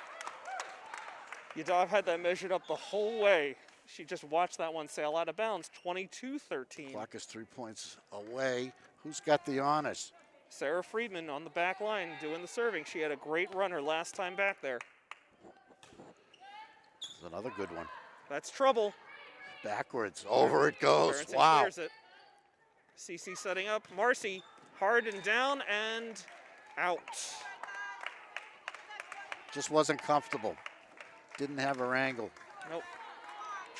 Yadav had that measured up the whole way. She just watched that one sail out of bounds, 22-13. Clock is 3 points away. Who's got the honors? Sarah Friedman on the back line doing the serving. She had a great run her last time back there. This is another good one. That's trouble. Backwards. Over it goes. Berenson Wow. clears it. CC setting up. Marcy hard and down and out. Just wasn't comfortable. Didn't have her angle. Nope.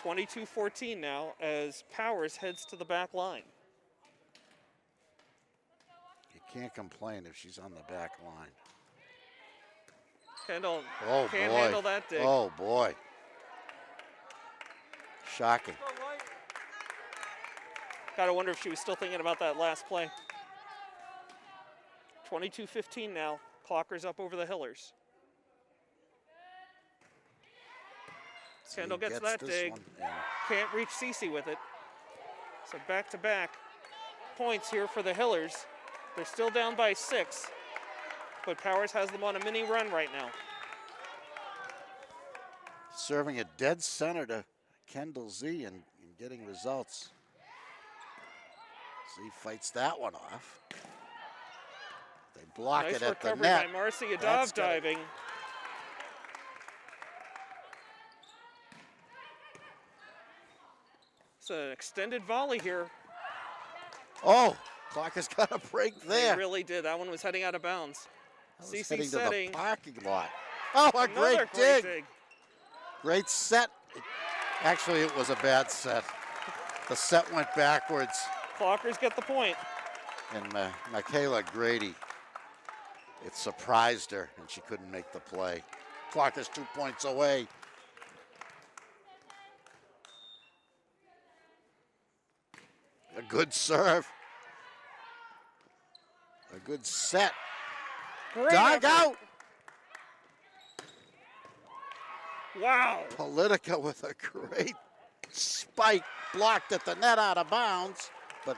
22-14 now as Powers heads to the back line. You can't complain if she's on the back line. Kendall can't handle that dig. Oh, boy. Shocking. Gotta wonder if she was still thinking about that last play. 22-15 now. Clockers up over the Hillers. Kendall gets that dig. Can't reach Cece with it. So back-to-back points here for the Hillers. They're still down by 6, but Powers has them on a mini run right now. Serving a dead center to Kendall Z and getting results. Z fights that one off. They block Nice it at the recovery net. by Marcy Yadav diving. It's an extended volley here. Oh, clock has got a break there. They really did. That one was heading out of bounds. That was CC heading setting. to the parking lot. Oh, a Another great dig. Great set. Actually, it was a bad set. The set went backwards. Clockers get the point. And Michaela Grady, it surprised her, and she couldn't make the play. Clockers 2 points away. A good serve. A good set. Great Dug effort. out. Wow. Politica with a great spike, blocked at the net out of bounds, but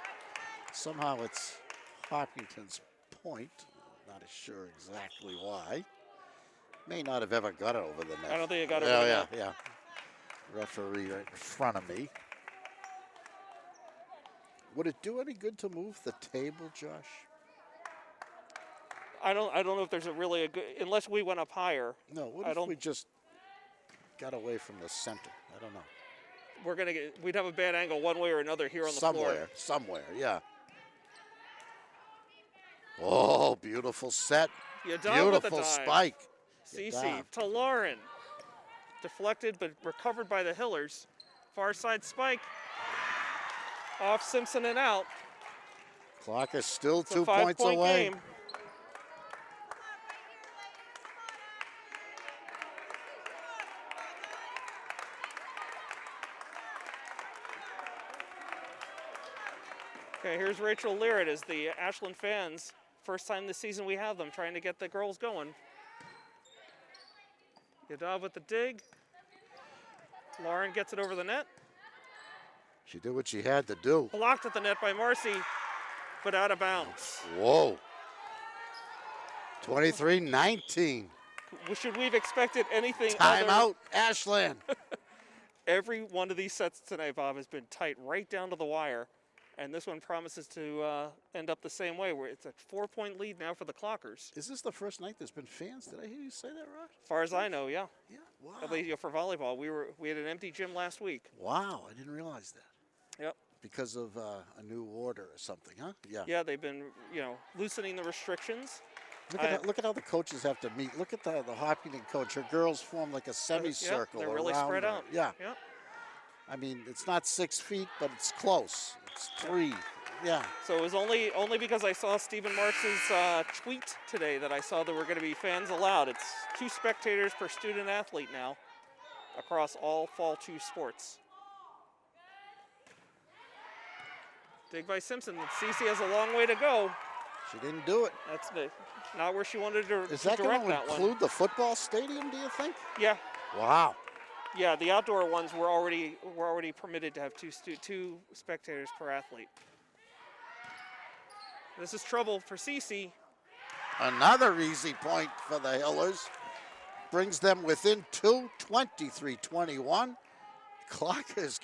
somehow it's Hopkinton's point. Not sure exactly why. May not have ever got it over the net. I don't think it got over the net. Yeah. Referee right in front of me. Would it do any good to move the table, Josh? I don't know if there's a really good, unless we went up higher. No, what if we just got away from the center? I don't know. We'd have a bad angle one way or another here on the floor. Somewhere, yeah. Oh, beautiful set. Beautiful spike. Cece to Lauren. Deflected but recovered by the Hillers. Far side spike. Off Simpson and out. Clock is still It's 2 a points 5-point away. game. Okay, here's Rachel Learett as the Ashland fans. First time this season we have them trying to get the girls going. Yadav with the dig. Lauren gets it over the net. She did what she had to do. Blocked at the net by Marcy, but out of bounds. Whoa. 23-19. Should we have expected anything Timeout, Ashland. Every one of these sets tonight, Bob, has been tight right down to the wire. And this one promises to end up the same way, where it's a 4-point lead now for the Clockers. Is this the first night there's been fans? Did I hear you say that, Rod? As far as I know, yeah. Yeah, wow. At least for volleyball, we had an empty gym last week. Wow, I didn't realize that. Yep. Because of a new order or something, huh? Yeah. Yeah, they've been, loosening the restrictions. Look at how the coaches have to meet. Look at the Hopkinton coach. Her girls form like a semicircle. They're really around spread her. out. Yeah. Yep. I mean, it's not 6 feet, but it's close. It's 3. Yeah. So it was only because I saw Stephen Marks's tweet today that I saw there were going to be fans allowed. It's 2 spectators per student athlete now across all Fall 2 sports. Dig by Simpson. Cece has a long way to go. She didn't do it. That's not where she wanted to Is that going direct to that one. include the football stadium, do you think? Yeah. Wow. Yeah, the outdoor ones were already permitted to have 2 spectators per athlete. This is trouble for Cece. Another easy point for the Hillers. Brings them within 2, 23-21. Clock is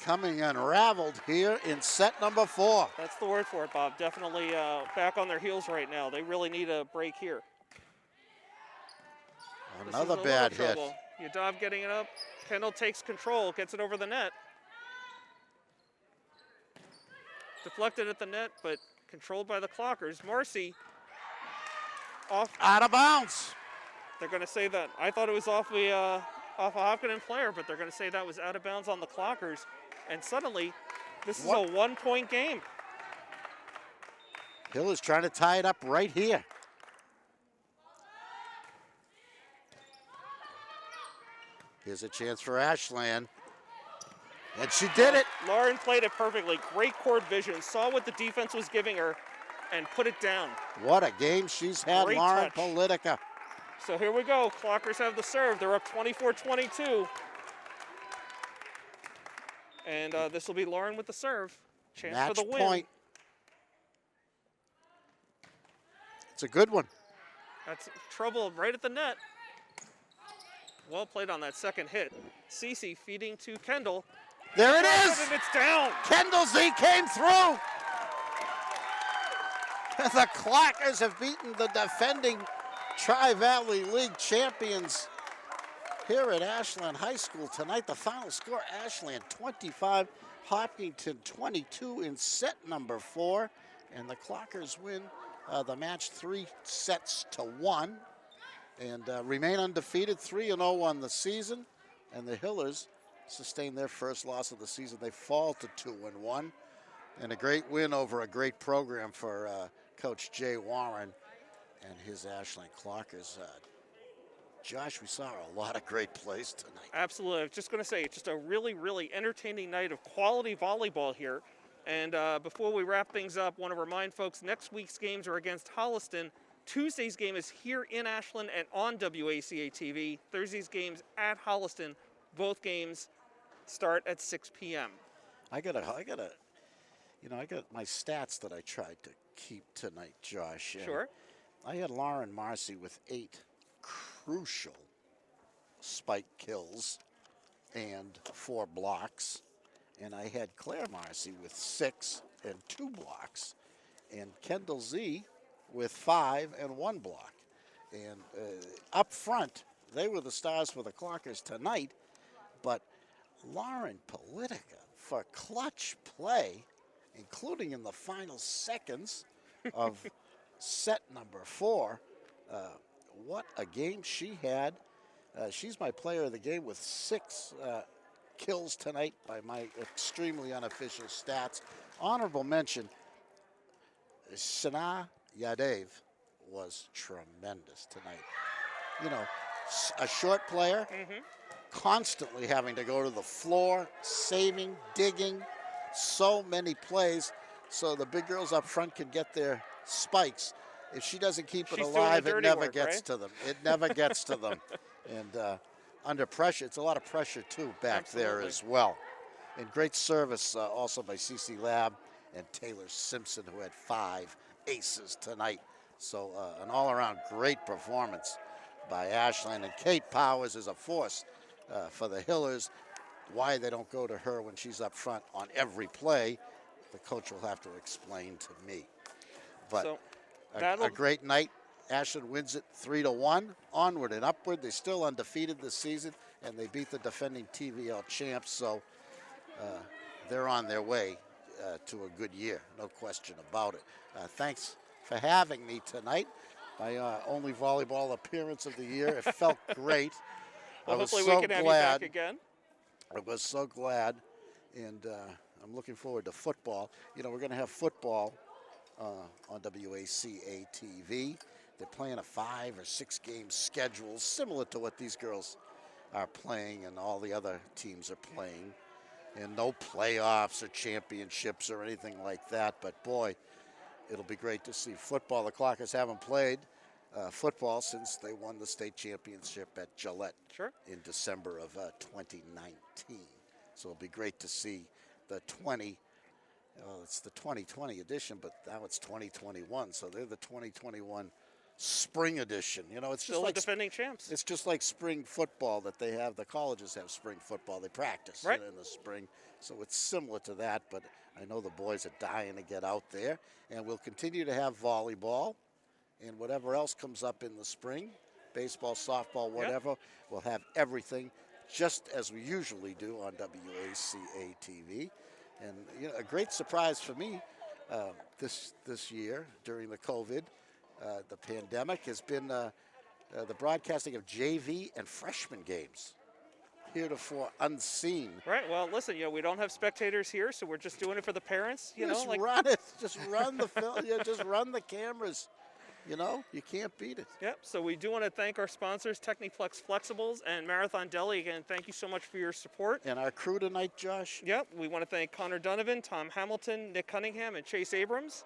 coming unraveled here in set number 4. That's the word for it, Bob. Definitely back on their heels right now. They really need a break here. Another bad hit. Yadav getting it up. Kendall takes control, gets it over the net. Deflected at the net, but controlled by the Clockers. Marcy off. Out of bounds. They're going to say that. I thought it was off a Hopkinton player, but they're going to say that was out of bounds on the Clockers. And suddenly, this is a 1-point game. Hill is trying to tie it up right here. Here's a chance for Ashland. And she did it. Lauren played it perfectly. Great court vision. Saw what the defense was giving her and put it down. What a game she's had, Great Lauren touch. Politica. So here we go. Clockers have the serve. They're up 24-22. And this will be Lauren with the serve. Chance Match for the win. point. It's a good one. That's trouble right at the net. Well played on that second hit. Cece feeding to Kendall. There it is. And it's down. Kendall Z came through. The Clockers have beaten the defending Tri-Valley League champions here at Ashland High School tonight. The final score, Ashland 25, Hopkinton 22 in set number 4. And the Clockers win the match 3-1 and remain undefeated, 3-0 on the season. And the Hillers sustain their first loss of the season. They fall to 2-1. And a great win over a great program for Coach Jay Warren and his Ashland Clockers. Josh, we saw a lot of great plays tonight. Absolutely. I was just going to say, it's just a really, really entertaining night of quality volleyball here. And before we wrap things up, want to remind folks, next week's games are against Holliston. Tuesday's game is here in Ashland and on WACA-TV. Thursday's games at Holliston. Both games start at 6 p.m. I got my stats that I tried to keep tonight, Josh. Sure. I had Lauren Marcy with 8 crucial spike kills and 4 blocks. And I had Claire Marcy with 6 and 2 blocks. And Kendall Z with 5 and 1 block. And up front, they were the stars for the Clockers tonight. But Lauren Politica for clutch play, including in the final seconds of set number 4. What a game she had. She's my player of the game with 6 kills tonight by my extremely unofficial stats. Honorable mention, Sana Yadev was tremendous tonight. You know, a short player, constantly having to go to the floor, saving, digging, so many plays so the big girls up front can get their spikes. If she doesn't keep it alive, it never gets to them. It never gets to them. And under pressure, it's a lot of pressure too back there as well. And great service also by CC Lab and Taylor Simpson, who had 5 aces tonight. So an all-around great performance by Ashland. And Kate Powers is a force for the Hillers. Why they don't go to her when she's up front on every play, the coach will have to explain to me. But So a great night. Ashland wins it 3-1. Onward and upward. They're still undefeated this season, and they beat the defending TVL champs. So they're on their way to a good year, no question about it. Thanks for having me tonight. My only volleyball appearance of the year. It felt great. Well, I was hopefully so we can have glad. you back again. I was so glad, and I'm looking forward to football. You know, we're going to have football on WACA-TV. They're playing a 5 or 6 game schedule, similar to what these girls are playing and all the other teams are playing. And no playoffs or championships or anything like that. But boy, it'll be great to see football. The Clockers haven't played football since they won the state championship at Gillette in December of 2019. So it'll be great to see the it's the 2020 edition, but now it's 2021. So they're the 2021 spring edition. You know, it's Still just like the defending champs. It's just like spring football that they have. The colleges have spring football. They practice in the spring. So it's similar to that, but I know the boys are dying to get out there. And we'll continue to have volleyball and whatever else comes up in the spring, baseball, softball, whatever. We'll have everything just as we usually do on WACA-TV. And you know, a great surprise for me this year during the COVID, the pandemic, has been the broadcasting of JV and freshman games, heretofore unseen. Right. Well, listen, you know, we don't have spectators here, so we're just doing it for the parents. You Just know, like run it. Just run the film. Just run the cameras. you know, you can't beat it. Yep, so we do want to thank our sponsors, Techniplex Flexibles and Marathon Deli. Again, thank you so much for your support. And our crew tonight, Josh? Yep, we want to thank Connor Donovan, Tom Hamilton, Nick Cunningham, and Chase Abrams.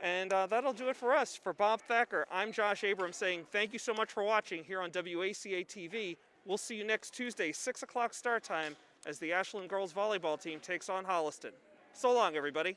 And that'll do it for us. For Bob Thacker, I'm Josh Abrams saying thank you so much for watching here on WACA-TV. We'll see you next Tuesday, 6 o'clock start time, as the Ashland girls volleyball team takes on Holliston. So long, everybody.